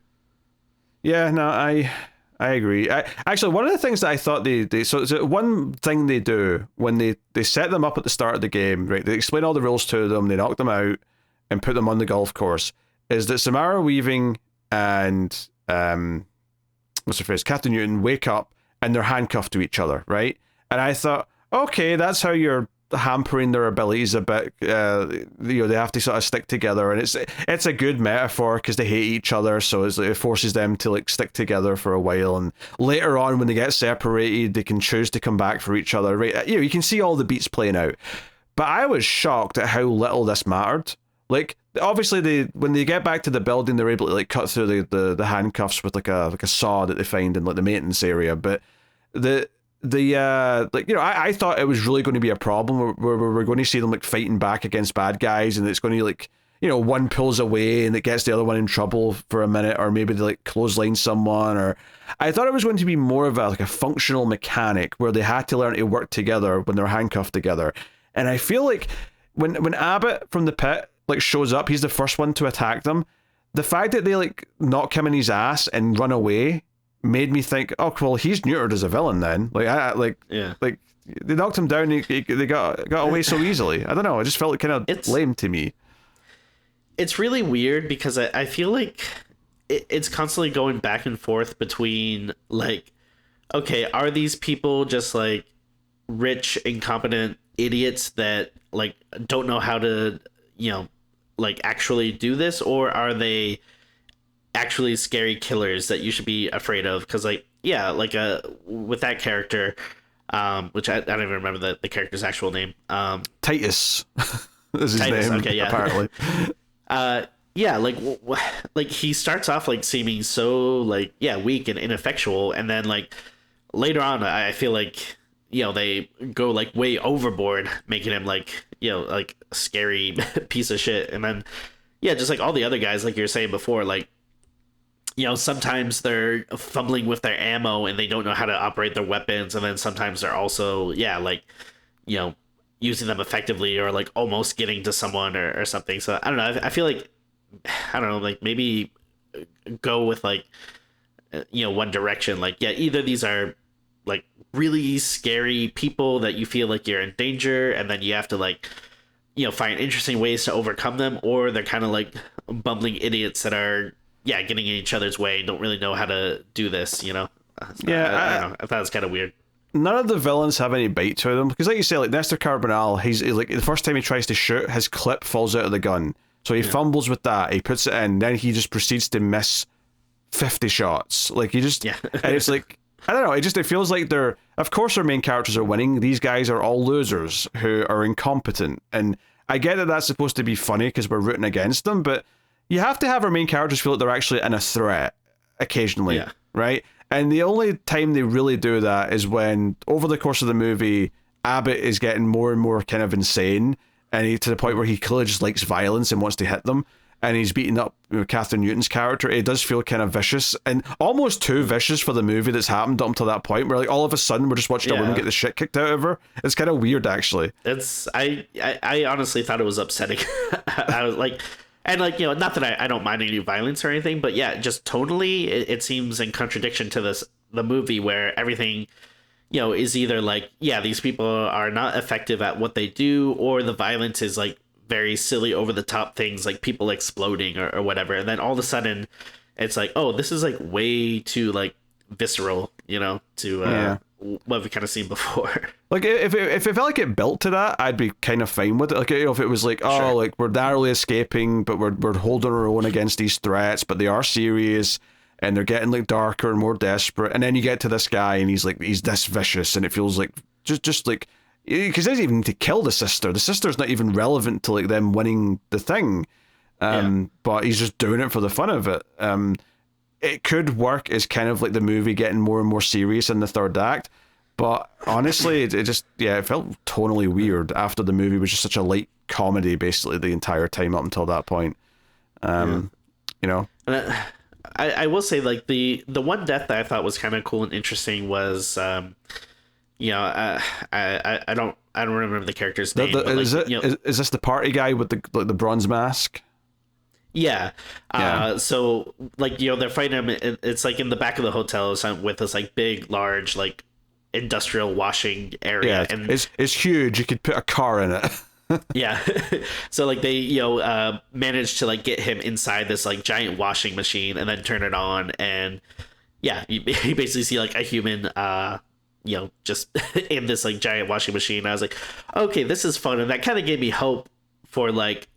Yeah, no, I agree. Actually, one of the things that I thought so one thing they do when they set them up at the start of the game, right? They explain all the rules to them, they knock them out, and put them on the golf course. Is that Samara Weaving and what's her face, Kathryn Newton wake up and they're handcuffed to each other, right? And I thought, okay, that's how you're hampering their abilities a bit. They have to sort of stick together, and it's a good metaphor because they hate each other, so it forces them to like stick together for a while, and later on when they get separated they can choose to come back for each other, right? You can see all the beats playing out, but I was shocked at how little this mattered. Like obviously when they get back to the building they're able to like cut through the handcuffs with like a saw that they find in like the maintenance area, but I thought it was really going to be a problem where we're going to see them like fighting back against bad guys, and it's going to like, one pulls away and it gets the other one in trouble for a minute, or maybe they like clothesline someone, or I thought it was going to be more of a functional mechanic where they had to learn to work together when they're handcuffed together. And I feel like when Abbott from the pit like shows up, he's the first one to attack them. The fact that they like knock him in his ass and run away made me think, oh well, he's neutered as a villain then. Like they knocked him down, they got away so easily. I don't know, it just felt kind of lame to me. It's really weird because I feel like it's constantly going back and forth between like, okay, are these people just like rich, incompetent idiots that like don't know how to, like actually do this, or are they actually scary killers that you should be afraid of? Because like, yeah, like with that character, which I don't even remember the character's actual name. Titus is his Titus, name, okay, yeah. apparently. Yeah, like he starts off like seeming so like, yeah, weak and ineffectual, and then like later on, I feel like, they go like way overboard, making him like, like a scary piece of shit. And then, yeah, just like all the other guys, like you were saying before, like, sometimes they're fumbling with their ammo and they don't know how to operate their weapons, and then sometimes they're also, yeah, like, using them effectively, or like almost getting to someone, or something. So I don't know. I feel like, I don't know, like maybe go with like, one direction. Like, yeah, either these are like really scary people that you feel like you're in danger, and then you have to like, find interesting ways to overcome them, or they're kind of like bumbling idiots that are, yeah, getting in each other's way, don't really know how to do this, Yeah, I don't know. I thought it was kind of weird. None of the villains have any bite to them, because like you say, like Nestor Carbonell, he's like, the first time he tries to shoot, his clip falls out of the gun, so he fumbles with that, he puts it in, then he just proceeds to miss 50 shots. Like, he just, and it's like, I don't know, it feels like they're, of course our main characters are winning, these guys are all losers who are incompetent, and I get that that's supposed to be funny because we're rooting against them, but you have to have our main characters feel like they're actually in a threat occasionally, right? And the only time they really do that is when, over the course of the movie, Abbott is getting more and more kind of insane, and to the point where he clearly just likes violence and wants to hit them, and he's beating up Kathryn Newton's character. It does feel kind of vicious, and almost too vicious for the movie that's happened up until that point, where like all of a sudden we're just watching a woman get the shit kicked out of her. It's kind of weird, actually. I honestly thought it was upsetting. I was like... And like, not that I don't mind any violence or anything, but yeah, just totally, it seems in contradiction to the movie, where everything, is either like, yeah, these people are not effective at what they do, or the violence is like very silly, over the top things like people exploding or whatever. And then all of a sudden it's like, oh, this is like way too like visceral, to what we've kind of seen before. Like, if it felt like it built to that, I'd be kind of fine with it. Like, if it was like, oh, like we're narrowly escaping, but we're holding our own against these threats, but they are serious, and they're getting like darker and more desperate, and then you get to this guy, and he's this vicious, and it feels like just like, because he doesn't even need to kill the sister. The sister's not even relevant to like them winning the thing, but he's just doing it for the fun of it. It could work as kind of like the movie getting more and more serious in the third act, but honestly, it just, it felt tonally weird after the movie was just such a light comedy basically the entire time up until that point. And I will say, like, the one death that I thought was kind of cool and interesting was, I don't remember the character's name. Is this the party guy with the bronze mask? Yeah. So like, they're fighting him. It's like in the back of the hotel with this like big, large, like industrial washing area. Yeah, and it's huge. You could put a car in it. Yeah. So like they, managed to like get him inside this like giant washing machine and then turn it on. And yeah, you basically see like a human, just in this like giant washing machine. I was like, okay, this is fun. And that kind of gave me hope for like,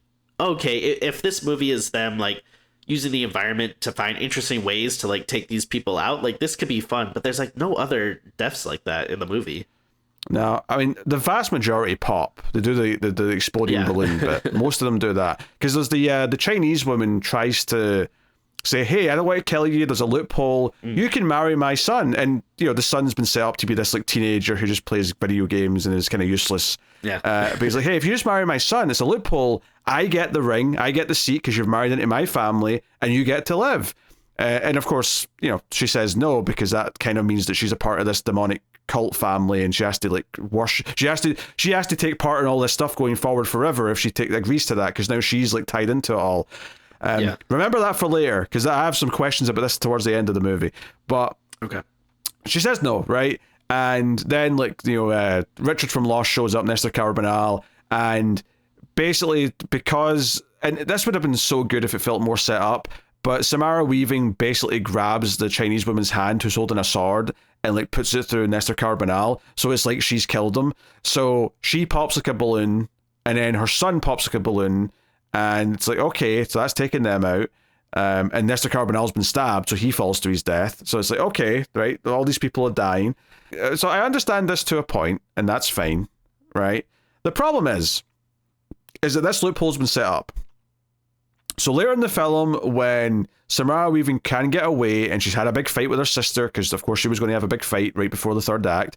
okay, if this movie is them like using the environment to find interesting ways to like take these people out, like this could be fun. But there's like no other deaths like that in the movie. No, I mean the vast majority pop. They do the exploding balloon bit. Most of them do that because there's the Chinese woman tries to say, hey, I don't want to kill you. There's a loophole. You can marry my son, and the son's been set up to be this like teenager who just plays video games and is kind of useless. Yeah. But he's like, hey, if you just marry my son, it's a loophole. I get the ring, I get the seat because you've married into my family, and you get to live. And of course, she says no because that kind of means that she's a part of this demonic cult family, and she has to like worship. She has to take part in all this stuff going forward forever if she agrees to that, because now she's like tied into it all. Remember that for later, because I have some questions about this towards the end of the movie. But okay, she says no, right? And then Richard from Lost shows up, Nestor Carbonell, and basically because, and this would have been so good if it felt more set up, But Samara Weaving basically grabs the Chinese woman's hand who's holding a sword and like puts it through Nestor Carbonell. So it's like she's killed him. So she pops like a balloon, and then her son pops like a balloon, and it's like, okay, so that's taking them out. And Nestor Carbonell's been stabbed, so he falls to his death. So it's like, okay, right, all these people are dying. So I understand this to a point, and that's fine, right? The problem is that this loophole's been set up. So later in the film, when Samara Weaving can get away and she's had a big fight with her sister, because of course she was going to have a big fight right before the third act,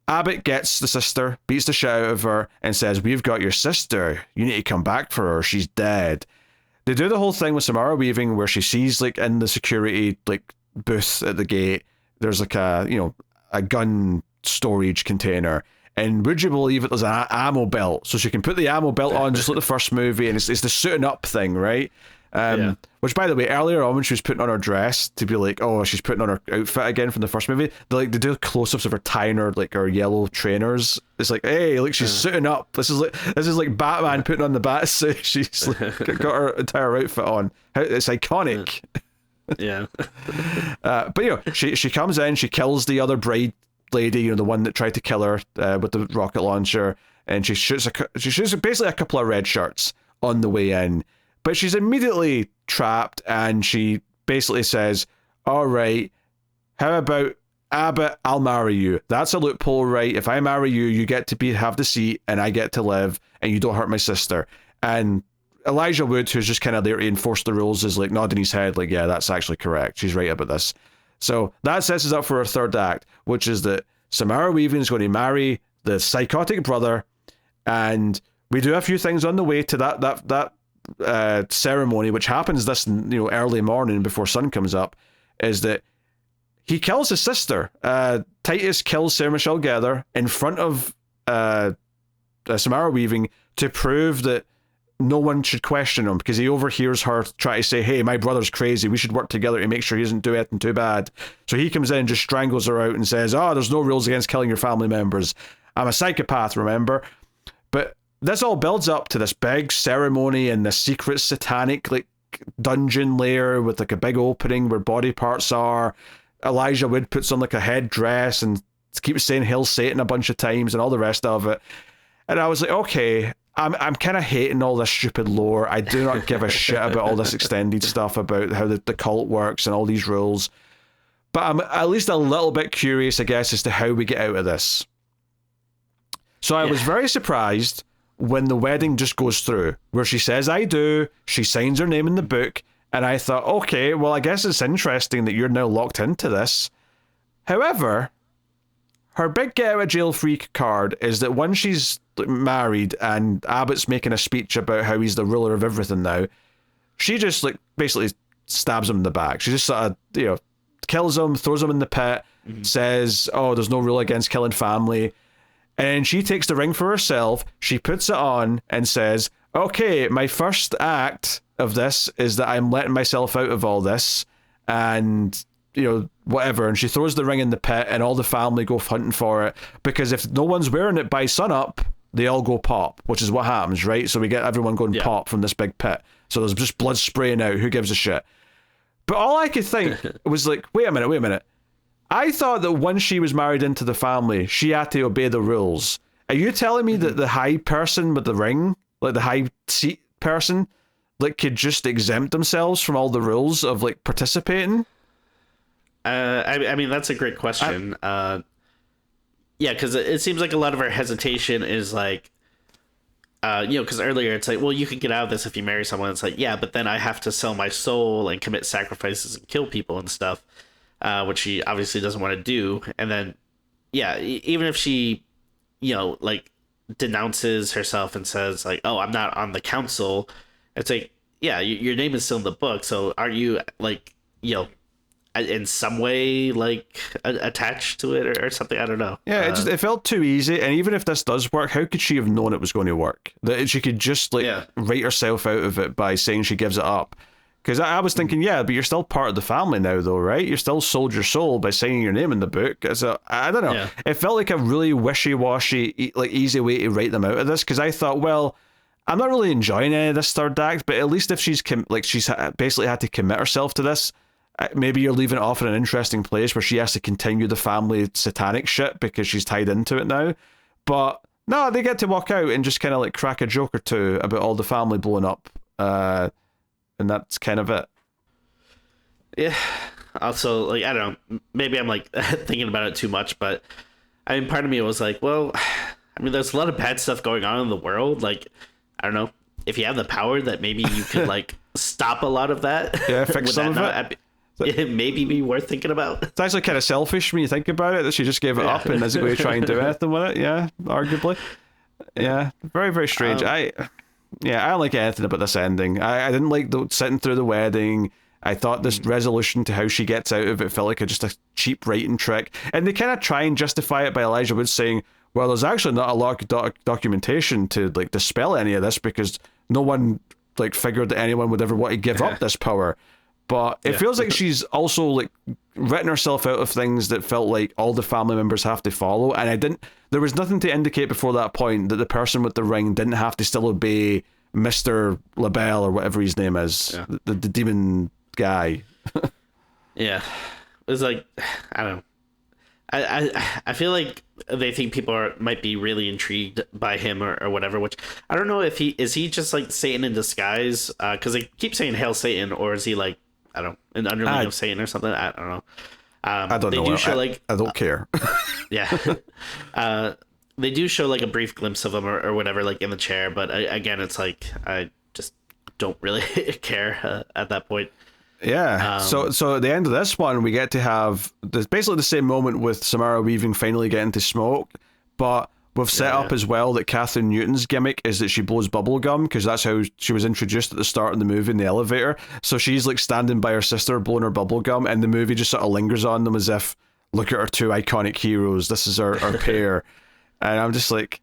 Abbott gets the sister, beats the shit out of her, and says, we've got your sister. You need to come back for her. She's dead. They do the whole thing with Samara Weaving where she sees like in the security like booth at the gate, there's like a gun storage container. And would you believe it, there's an ammo belt. So she can put the ammo belt on just like the first movie, and it's the suiting up thing, right? Which, by the way, earlier on when she was putting on her dress to be like, oh, she's putting on her outfit again from the first movie, they do close-ups of her tying her like her yellow trainers. It's like, hey, like she's suiting up. This is like Batman putting on the bat suit. She's like, got her entire outfit on. It's iconic. Yeah. But she comes in, she kills the other bride lady, the one that tried to kill her with the rocket launcher, and she shoots basically a couple of red shirts on the way in. But she's immediately trapped, and she basically says, all right, how about Abbott, I'll marry you. That's a loophole, right? If I marry you, you get to have the seat, and I get to live, and you don't hurt my sister. And Elijah Wood, who's just kind of there to enforce the rules, is like nodding his head like, yeah, that's actually correct. She's right about this. So that sets us up for our third act, which is that Samara Weaving is going to marry the psychotic brother, and we do a few things on the way to that ceremony, which happens this early morning before sun comes up. Is that he kills his sister. Titus kills Sarah Michelle Gellar in front of Samara Weaving to prove that no one should question him, because he overhears her try to say, hey, my brother's crazy, we should work together to make sure he doesn't do anything too bad. So he comes in and just strangles her out and says, oh, there's no rules against killing your family members. I'm a psychopath, remember? But this all builds up to this big ceremony in this secret satanic like dungeon lair with like a big opening where body parts are. Elijah Wood puts on like a headdress and keeps saying Hail Satan a bunch of times and all the rest of it. And I was like, okay, I'm kind of hating all this stupid lore. I do not give a shit about all this extended stuff about how the cult works and all these rules. But I'm at least a little bit curious, I guess, as to how we get out of this. So I was very surprised when the wedding just goes through, where she says, I do, she signs her name in the book, and I thought, okay, well, I guess it's interesting that you're now locked into this. However, her big get out of jail free card is that when she's married and Abbott's making a speech about how he's the ruler of everything now, she just like basically stabs him in the back. She just sort of, kills him, throws him in the pit, says, oh, there's no rule against killing family. And she takes the ring for herself, she puts it on and says, okay, my first act of this is that I'm letting myself out of all this, and whatever. And she throws the ring in the pit, and all the family go hunting for it, because if no one's wearing it by sunup, they all go pop, which is what happens, right? So we get everyone going pop from this big pit. So there's just blood spraying out. Who gives a shit? But all I could think was like, wait a minute. I thought that when she was married into the family, she had to obey the rules. Are you telling me that the high person with the ring, like the high seat person, like could just exempt themselves from all the rules of like participating? I mean, that's a great question. Yeah, because it seems like a lot of our hesitation is like, because earlier it's like, well, you could get out of this if you marry someone. It's like, yeah, but then I have to sell my soul and commit sacrifices and kill people and stuff, which she obviously doesn't want to do. And then, yeah, even if she, like denounces herself and says like, oh, I'm not on the council, it's like, yeah, your name is still in the book. So are you like, in some way like attached to it or something? I don't know. Yeah, it felt too easy. And even if this does work, how could she have known it was going to work? That she could just write herself out of it by saying she gives it up. Because I was thinking, yeah, but you're still part of the family now though, right? You're still sold your soul by signing your name in the book. I don't know. Yeah. It felt like a really wishy-washy, like easy way to write them out of this, because I thought, well, I'm not really enjoying any of this third act, but at least if she's basically had to commit herself to this, maybe you're leaving it off in an interesting place where she has to continue the family satanic shit because she's tied into it now. But no, they get to walk out and just kind of like crack a joke or two about all the family blowing up, and that's kind of it. Yeah. Also, like, I don't know, maybe I'm like thinking about it too much, but I mean, part of me was like, well, I mean, there's a lot of bad stuff going on in the world. Like, I don't know, if you have the power that maybe you could like stop a lot of that. Yeah, fix some of it. It maybe be worth thinking about. It's actually kind of selfish when you think about it that she just gave it up and isn't going to try and do anything with it. Yeah, arguably. Yeah, very, very strange. I don't like anything about this ending. I didn't like sitting through the wedding. I thought this resolution to how she gets out of it felt like just a cheap writing trick. And they kind of try and justify it by Elijah Wood saying, well, there's actually not a lot of documentation to like dispel any of this because no one like figured that anyone would ever want to give up this power. But it feels like she's also like written herself out of things that felt like all the family members have to follow. And there was nothing to indicate before that point that the person with the ring didn't have to still obey Mr. LaBelle or whatever his name is, the demon guy. Yeah. It was like, I don't know. I feel like they think people might be really intrigued by him or whatever, which I don't know if he just like Satan in disguise, because they keep saying Hail Satan, or is he like, I don't know, an underling of Satan or something? I don't know. I don't know. They do show like, I don't care. Yeah. They do show like a brief glimpse of him or whatever, like in the chair, but again, it's like I just don't really care at that point. Yeah. So at the end of this one, we get to have basically the same moment with Samara Weaving finally getting to smoke, but we've set up as well that Kathryn Newton's gimmick is that she blows bubble gum because that's how she was introduced at the start of the movie in the elevator. So she's like standing by her sister blowing her bubble gum, and the movie just sort of lingers on them as if, look at our two iconic heroes. This is our pair. And I'm just like,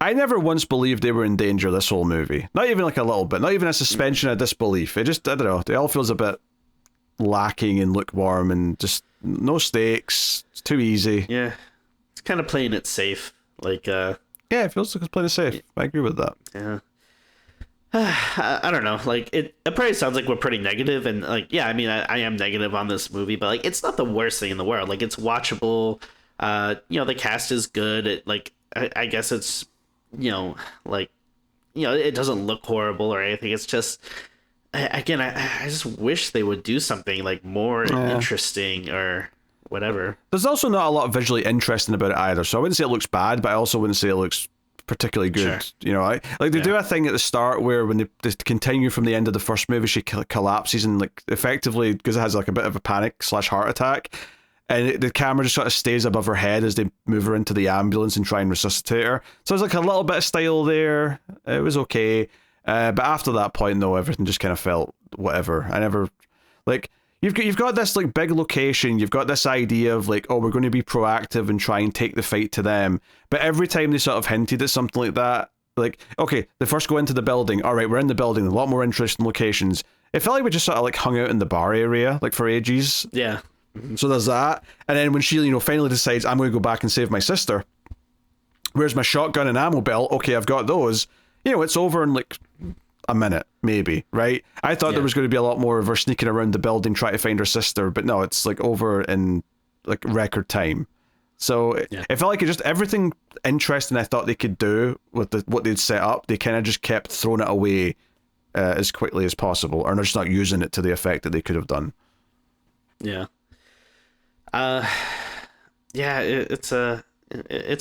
I never once believed they were in danger this whole movie. Not even like a little bit. Not even a suspension of disbelief. It just, I don't know. It all feels a bit lacking and lukewarm and just no stakes. It's too easy. Yeah. It's kind of playing it safe. Like, yeah, it feels like it's playing it safe. I agree with that. Yeah. I don't know. Like, it probably sounds like we're pretty negative, and like, yeah, I mean, I am negative on this movie, but like, it's not the worst thing in the world. Like, it's watchable. The cast is good. It like, I guess it's, like, it doesn't look horrible or anything. It's just, again, I just wish they would do something like more interesting or whatever. There's also not a lot visually interesting about it either. So I wouldn't say it looks bad, but I also wouldn't say it looks particularly good. Sure. They do a thing at the start where when they continue from the end of the first movie, she collapses and like effectively, because it has like a bit of a panic / heart attack, and the camera just sort of stays above her head as they move her into the ambulance and try and resuscitate her. So there's like a little bit of style there. It was okay. But after that point, though, everything just kind of felt whatever. I never, like, you've got this like big location. You've got this idea of like, oh, we're going to be proactive and try and take the fight to them. But every time they sort of hinted at something like that, like, okay, they first go into the building. All right, we're in the building. A lot more interesting locations. It felt like we just sort of like hung out in the bar area like for ages. Yeah. So there's that. And then when she, finally decides, I'm going to go back and save my sister. Where's my shotgun and ammo belt? Okay, I've got those. It's over in like a minute, maybe, right? I thought there was going to be a lot more of her sneaking around the building trying to find her sister, but no, it's like over in like record time. So it felt like just everything interesting I thought they could do with what they'd set up, they kind of just kept throwing it away as quickly as possible, or they're just not using it to the effect that they could have done. Yeah. It's a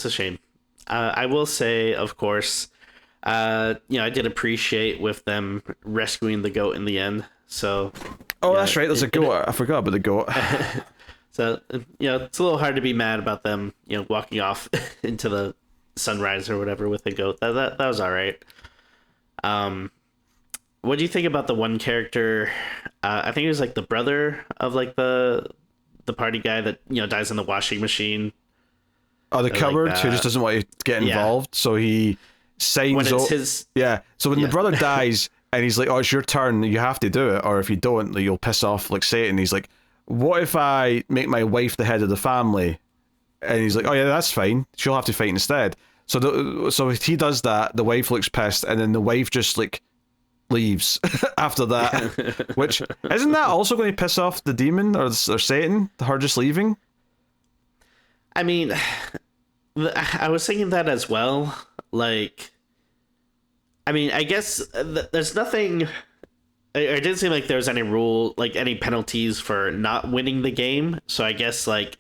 shame. I will say, of course, I did appreciate with them rescuing the goat in the end. So, that's right. There's a goat. I forgot about the goat. So, it's a little hard to be mad about them, walking off into the sunrise or whatever with the goat. That was all right. What do you think about the one character? I think it was like the brother of like the party guy that dies in the washing machine. Oh, the cupboard who just doesn't want to get involved, so he signs when it's his. Yeah, so when the brother dies and he's like, "Oh, it's your turn. You have to do it, or if you don't, like, you'll piss off like Satan." He's like, "What if I make my wife the head of the family?" And he's like, "Oh yeah, that's fine. She'll have to fight instead." So he does that. The wife looks pissed, and then the wife just like leaves after that. Which isn't that also going to piss off the demon or Satan? Her just leaving. I mean, I was thinking that as well. Like, I mean, I guess there's nothing. It didn't seem like there was any rule, like any penalties for not winning the game. So I guess like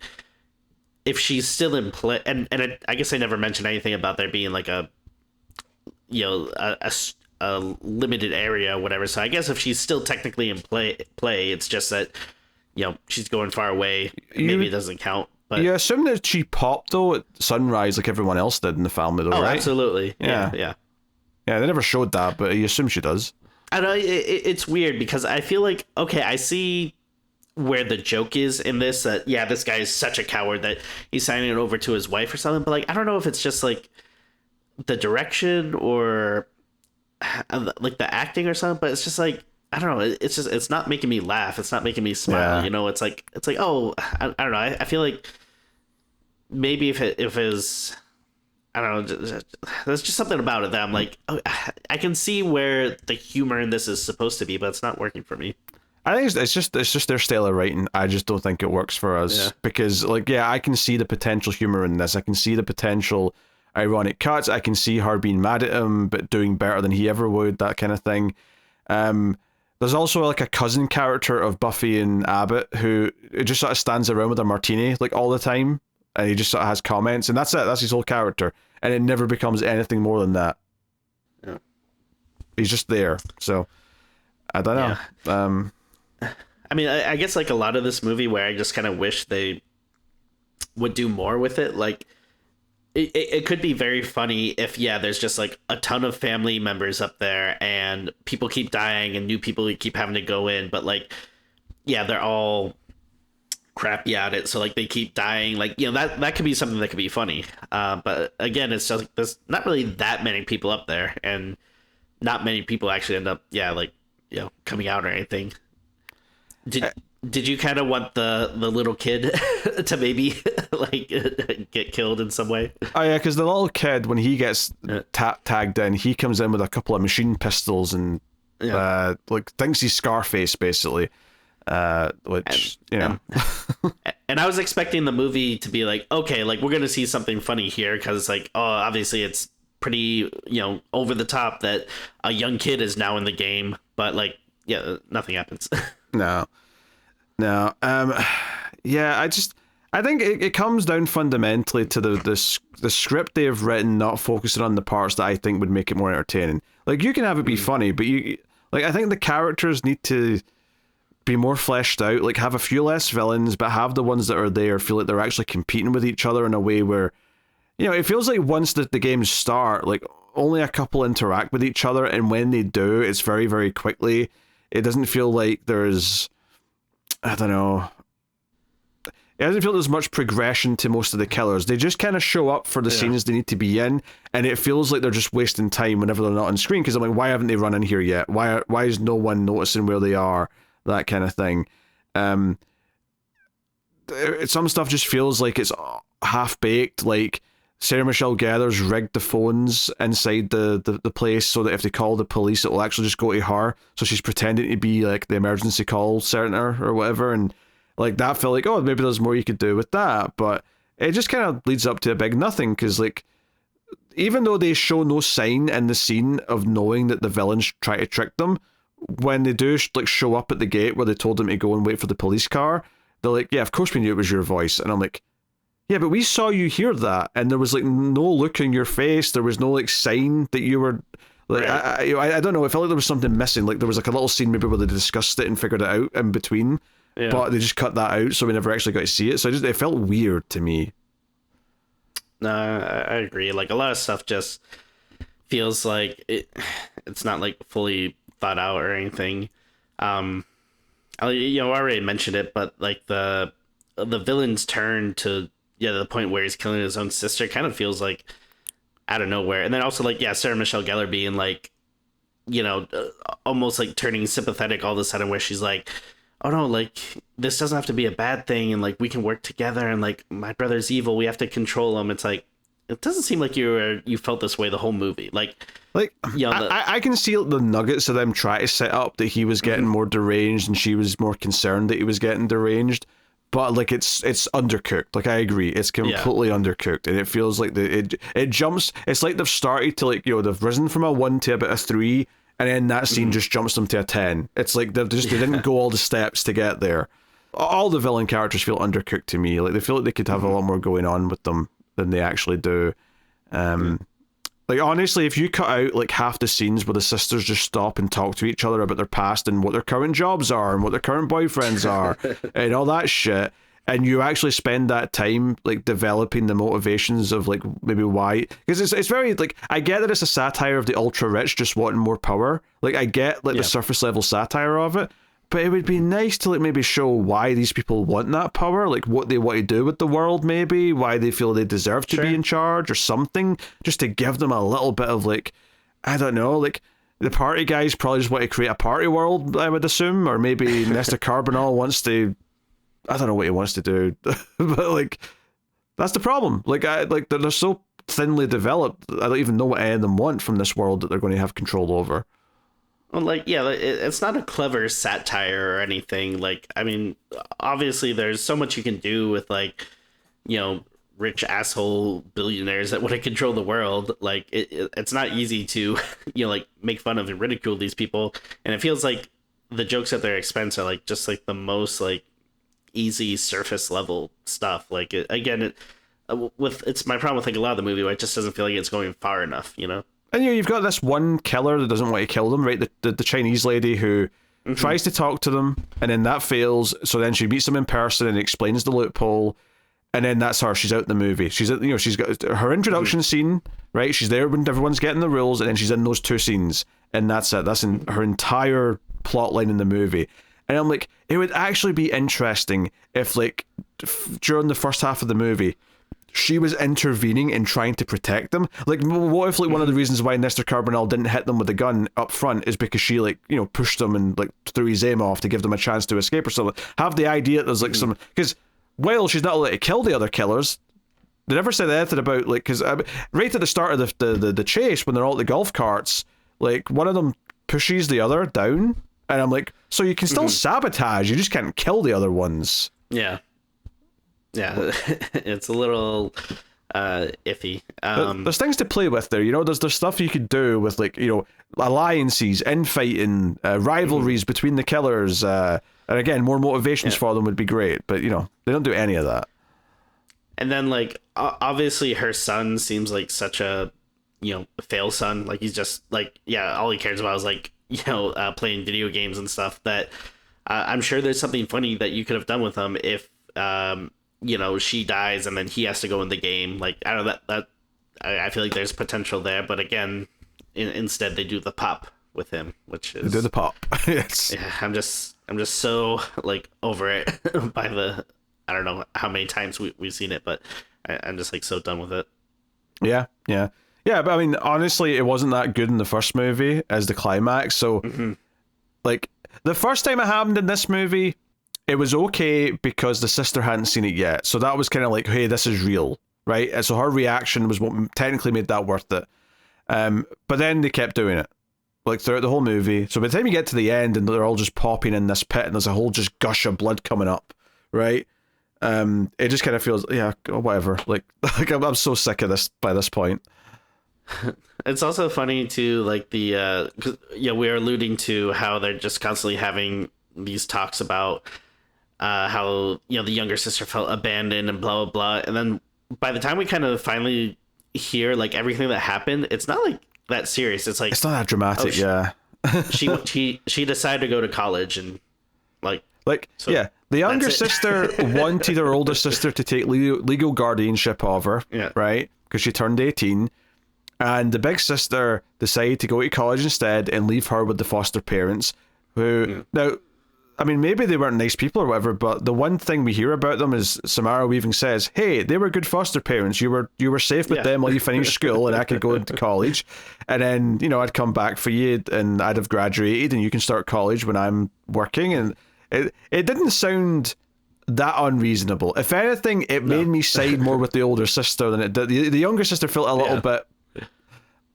if she's still in play, and I guess I never mentioned anything about there being like a, you know, a limited area or whatever. So I guess if she's still technically in play, it's just that, you know, she's going far away. Maybe it doesn't count. But you assume that she popped though at sunrise like everyone else did in the family, though, right? Absolutely. Yeah. Yeah. They never showed that, but you assume she does. I know it's weird because I feel like, okay, I see where the joke is in this, that yeah, this guy is such a coward that he's signing it over to his wife or something, but like I don't know if it's just like the direction or like the acting or something, but it's just like I don't know, it's not making me laugh, it's not making me smile. You know, it's like oh, I don't know, I feel like maybe if it was, I don't know, there's just something about it that I'm like, oh, I can see where the humor in this is supposed to be, but it's not working for me. I think it's just their style of writing. I just don't think it works for us because, like, yeah, I can see the potential humor in this. I can see the potential ironic cuts. I can see her being mad at him, but doing better than he ever would, that kind of thing. There's also like a cousin character of Buffy and Abbott who just sort of stands around with a martini like all the time, and he just sort of has comments, and that's it. That's his whole character, and it never becomes anything more than that. Yeah. He's just there. So I don't know. Yeah. I mean, I guess like a lot of this movie where I just kind of wish they would do more with it. Like, it could be very funny if, yeah, there's just like a ton of family members up there and people keep dying and new people keep having to go in. But like, yeah, they're all crappy at it. So like they keep dying. Like, you know, that could be something that could be funny. But again, it's just like there's not really that many people up there and not many people actually end up, like, you know, coming out or anything. Did you kind of want the little kid to maybe like get killed in some way? Oh yeah, because the little kid, when he gets tagged in, he comes in with a couple of machine pistols and like thinks he's Scarface basically, which you know. And I was expecting the movie to be like, okay, like we're gonna see something funny here because like, oh, obviously it's pretty, you know, over the top that a young kid is now in the game, but like, yeah, nothing happens. No. Yeah, I think it comes down fundamentally to the script they have written not focusing on the parts that I think would make it more entertaining. Like, you can have it be funny, but I think the characters need to be more fleshed out, like have a few less villains, but have the ones that are there feel like they're actually competing with each other in a way where, you know, it feels like once the games start, like only a couple interact with each other, and when they do, it's very, very quickly. It doesn't feel like there's, I don't know, it doesn't feel there's much progression to most of the killers. They just kind of show up for the scenes they need to be in, and it feels like they're just wasting time whenever they're not on screen, because I'm like, why haven't they run in here yet? Why is no one noticing where they are? That kind of thing. Some stuff just feels like it's half-baked, like Sarah Michelle Gellar's rigged the phones inside the place so that if they call the police, it will actually just go to her. So she's pretending to be like the emergency call center or whatever. And like that felt like, oh, maybe there's more you could do with that. But it just kind of leads up to a big nothing, because like, even though they show no sign in the scene of knowing that the villains try to trick them, when they do like show up at the gate where they told them to go and wait for the police car, they're like, yeah, of course we knew it was your voice. And I'm like, yeah, but we saw you hear that, and there was like no look in your face. There was no like sign that you were like. Right. I don't know. I felt like there was something missing. Like there was like a little scene maybe where they discussed it and figured it out in between, but they just cut that out, so we never actually got to see it. So it felt weird to me. No, I agree. Like a lot of stuff just feels like it's not like fully thought out or anything. I already mentioned it, but like the villain's turn to the point where he's killing his own sister kind of feels like out of nowhere. And then also like, Sarah Michelle Gellar being like, you know, almost like turning sympathetic all of a sudden, where she's like, oh no, like this doesn't have to be a bad thing, and like we can work together, and like my brother's evil, we have to control him. It's like, it doesn't seem like you felt this way the whole movie. Like, you know, I can see the nuggets of them trying to set up that he was getting more deranged and she was more concerned that he was getting deranged. But like it's undercooked. Like I agree, it's completely undercooked, and it feels like it jumps. It's like they've started to like they've risen from a 1 to about a 3, and then that scene just jumps them to a 10. It's like they didn't go all the steps to get there. All the villain characters feel undercooked to me. Like they feel like they could have a lot more going on with them than they actually do. Like honestly, if you cut out like half the scenes where the sisters just stop and talk to each other about their past and what their current jobs are and what their current boyfriends are and all that shit, and you actually spend that time like developing the motivations of like maybe why, because it's very like, I get that it's a satire of the ultra rich just wanting more power. Like I get like the surface level satire of it, but it would be nice to like maybe show why these people want that power, like what they want to do with the world, maybe why they feel they deserve to be in charge or something, just to give them a little bit of like, I don't know, like the party guys probably just want to create a party world, I would assume, or maybe Nestor Carbonell wants to, I don't know what he wants to do, but like that's the problem. Like they're so thinly developed, I don't even know what any of them want from this world that they're going to have control over. Well, like, yeah, it's not a clever satire or anything. Like, I mean, obviously there's so much you can do with, like, rich asshole billionaires that want to control the world. Like, it's not easy to, like, make fun of and ridicule these people. And it feels like the jokes at their expense are, like, just, like, the most, like, easy surface level stuff. Like, it's my problem with, like, a lot of the movie where it just doesn't feel like it's going far enough, And you've got this one killer that doesn't want to kill them, right? The Chinese lady who tries to talk to them, and then that fails. So then she meets them in person and explains the loophole, and then that's her. She's out in the movie. She's got her introduction scene, right? She's there when everyone's getting the rules, and then she's in those 2 scenes, and that's it. That's in her entire plot line in the movie. And I'm like, it would actually be interesting if, like, during the first half of the movie, she was intervening and trying to protect them. Like, what if like one of the reasons why Nestor Carbonell didn't hit them with a gun up front is because she like pushed them and like threw his aim off to give them a chance to escape or something. Have the idea that there's like some, because while she's not allowed to kill the other killers, they never said anything about like, because right at the start of the chase when they're all at the golf carts, like one of them pushes the other down, and I'm like, so you can still sabotage, you just can't kill the other ones. Yeah, it's a little iffy. There's things to play with there, there's stuff you could do with like alliances, infighting, rivalries between the killers, and again more motivations for them would be great, but they don't do any of that. And then like obviously her son seems like such a fail son. Like he's just like, all he cares about is like playing video games and stuff. That I'm sure there's something funny that you could have done with him if she dies and then he has to go in the game. Like, I don't know, that I feel like there's potential there, but again, instead they do the pop with him, which is... They do the pop, yes. Yeah, I'm just so, like, over it by the... I don't know how many times we've seen it, but I'm just, like, so done with it. Yeah, but I mean, honestly, it wasn't that good in the first movie as the climax, so, like, the first time it happened in this movie... It was okay because the sister hadn't seen it yet. So that was kind of like, hey, this is real, right? And so her reaction was what technically made that worth it. But then they kept doing it, like throughout the whole movie. So by the time you get to the end and they're all just popping in this pit and there's a whole just gush of blood coming up, right? It just kind of feels, whatever. Like I'm so sick of this by this point. It's also funny too, like the, we're alluding to how they're just constantly having these talks about how the younger sister felt abandoned and blah blah blah, and then by the time we kind of finally hear like everything that happened, it's not like that serious. It's like it's not that dramatic. she decided to go to college and the younger sister wanted her older sister to take legal guardianship of her, right, because she turned 18, and the big sister decided to go to college instead and leave her with the foster parents who now, I mean, maybe they weren't nice people or whatever, but the one thing we hear about them is Samara Weaving says, hey, they were good foster parents. You were safe with them while you finished school and I could go into college. And then, I'd come back for you and I'd have graduated and you can start college when I'm working. And it didn't sound that unreasonable. If anything, it made me side more with the older sister than it did. The younger sister felt a little bit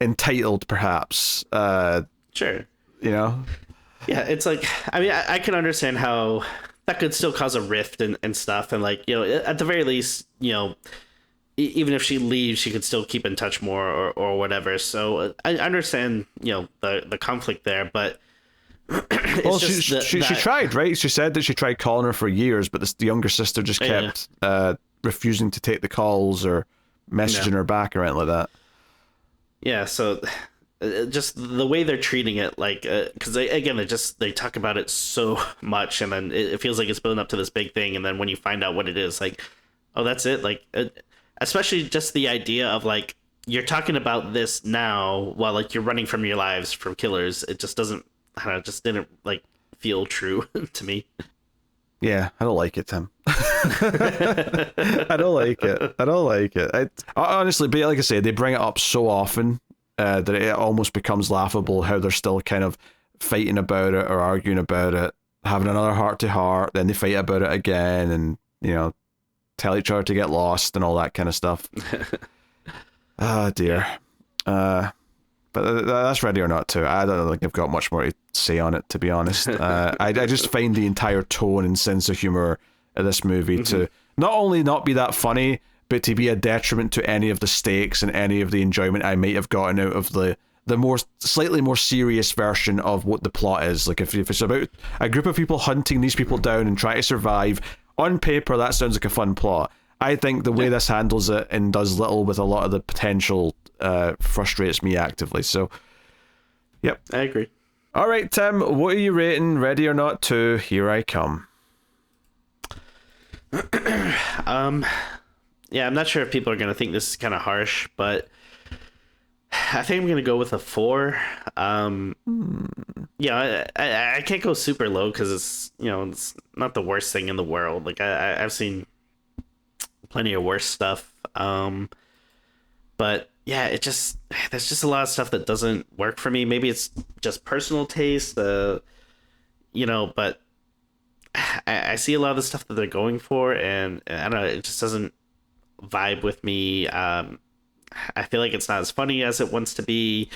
entitled, perhaps. Sure. You know? Yeah, it's like, I mean, I can understand how that could still cause a rift and stuff. And like, you know, at the very least, you know, even if she leaves, she could still keep in touch more or whatever. So I understand, you know, the conflict there, but well, she tried, right? She said that she tried calling her for years, but the younger sister just kept refusing to take the calls or messaging her back or anything like that. Yeah, so just the way they're treating it, like, because they talk about it so much, and then it feels like it's building up to this big thing, and then when you find out what it is, like, oh, that's it? Like, especially just the idea of, like, you're talking about this now while, like, you're running from your lives from killers. It just doesn't, I don't know, it just didn't, like, feel true to me. Yeah, I don't like it, Tim. I don't like it. I honestly, but like I say, they bring it up so often that it almost becomes laughable how they're still kind of fighting about it or arguing about it, having another heart-to-heart, then they fight about it again and, you know, tell each other to get lost and all that kind of stuff. Oh, dear. But that's Ready or Not too. I don't think I've got much more to say on it, to be honest. I just find the entire tone and sense of humor of this movie to not only not be that funny, but to be a detriment to any of the stakes and any of the enjoyment I might have gotten out of the more slightly more serious version of what the plot is. Like if it's about a group of people hunting these people down and trying to survive, on paper that sounds like a fun plot. I think the way this handles it and does little with a lot of the potential frustrates me actively. So, yep. I agree. All right, Tim, what are you rating Ready or Not 2? Here I come. Yeah, I'm not sure if people are going to think this is kind of harsh, but I think I'm going to go with a 4. Yeah, I can't go super low because it's, you know, it's not the worst thing in the world. Like I've seen plenty of worse stuff. But yeah, there's just a lot of stuff that doesn't work for me. Maybe it's just personal taste, you know, but I see a lot of the stuff that they're going for, and I don't know, it just doesn't vibe with me. I feel like it's not as funny as it wants to be.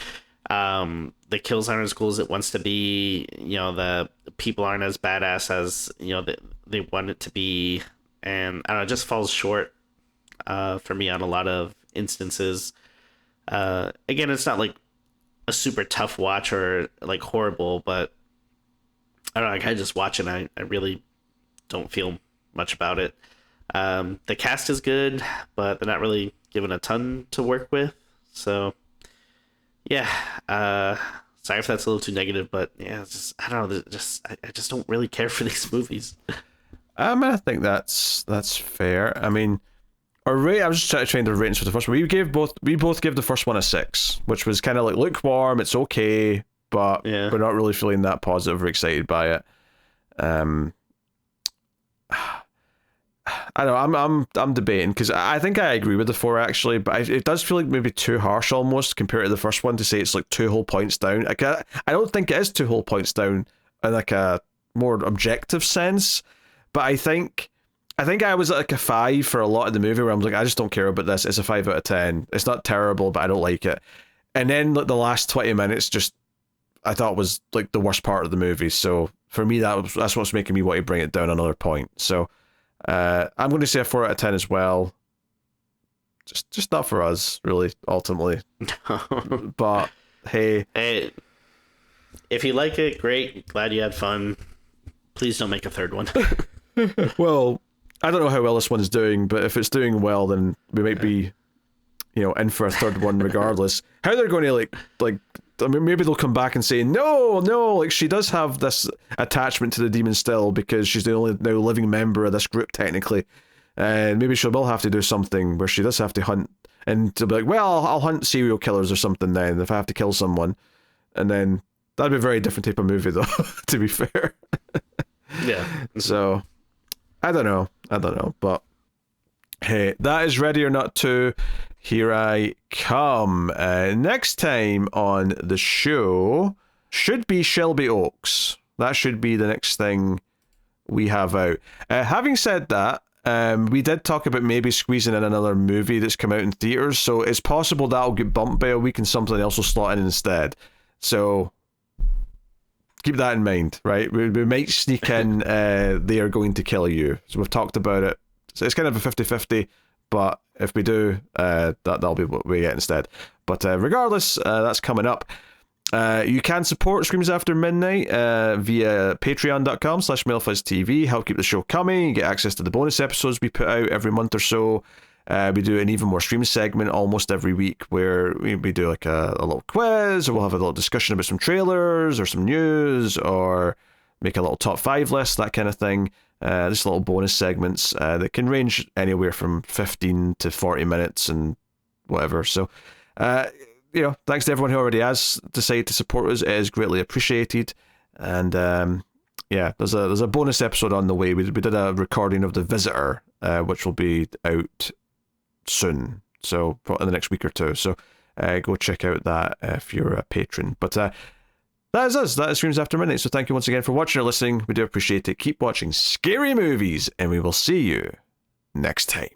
The kills aren't as cool as it wants to be. You know, the people aren't as badass as, you know, they want it to be. And I don't know, it just falls short for me on a lot of instances. Again, it's not like a super tough watch or like horrible, but I don't know, I kind of just watch it and I really don't feel much about it. The cast is good, but they're not really given a ton to work with. So yeah, sorry if that's a little too negative, but yeah, it's just, I don't know, I just don't really care for these movies. I think that's fair. I mean, our rate, I was just trying to ratings for the first one. We both gave the first one a 6, which was kind of like lukewarm. It's okay, but we're not really feeling that positive or excited by it. I don't know. I'm debating because I think I agree with the 4 actually, but it does feel like maybe too harsh almost compared to the first one to say it's like 2 whole points down. Like I don't think it is 2 whole points down in like a more objective sense, but I think I was at like a 5 for a lot of the movie where I'm like, I just don't care about this. It's a 5 out of 10. It's not terrible, but I don't like it. And then like the last 20 minutes just I thought was like the worst part of the movie. So for me that's what's making me want to bring it down another point. So I'm going to say a 4 out of 10 as well. Just not for us, really, ultimately. But hey, if you like it, great. Glad you had fun. Please don't make a third one. Well, I don't know how well this one's doing, but if it's doing well, then we might be, you know, in for a third one regardless. How they're going to like. I mean, maybe they'll come back and say, no, like she does have this attachment to the demon still because she's the only now living member of this group technically, and maybe she will have to do something where she does have to hunt, and to be like, well, I'll hunt serial killers or something then if I have to kill someone, and then that'd be a very different type of movie though, to be fair. Yeah. So, I don't know, but hey, that is Ready or Not 2. Here I come. Next time on the show should be Shelby Oaks. That should be the next thing we have out. Having said that, we did talk about maybe squeezing in another movie that's come out in theaters, so it's possible that'll get bumped by a week and something else will slot in instead. So keep that in mind, right? We might sneak in They Are Going to Kill You. So we've talked about it. So it's kind of a 50-50, but if we do, that'll be what we get instead. But regardless, that's coming up. You can support Screams After Midnight via patreon.com/MailFuzzTV. Help keep the show coming. You get access to the bonus episodes we put out every month or so. We do an Even More Stream segment almost every week where we do like a little quiz, or we'll have a little discussion about some trailers or some news, or make a little top 5 list, that kind of thing. Just little bonus segments that can range anywhere from 15 to 40 minutes and whatever. So, thanks to everyone who already has decided to support us. It is greatly appreciated. And there's a bonus episode on the way. We did a recording of The Visitor, which will be out soon, so in the next week or two. So go check out that if you're a patron. But that is us. That is Screams After Midnight. So thank you once again for watching or listening. We do appreciate it. Keep watching scary movies, and we will see you next time.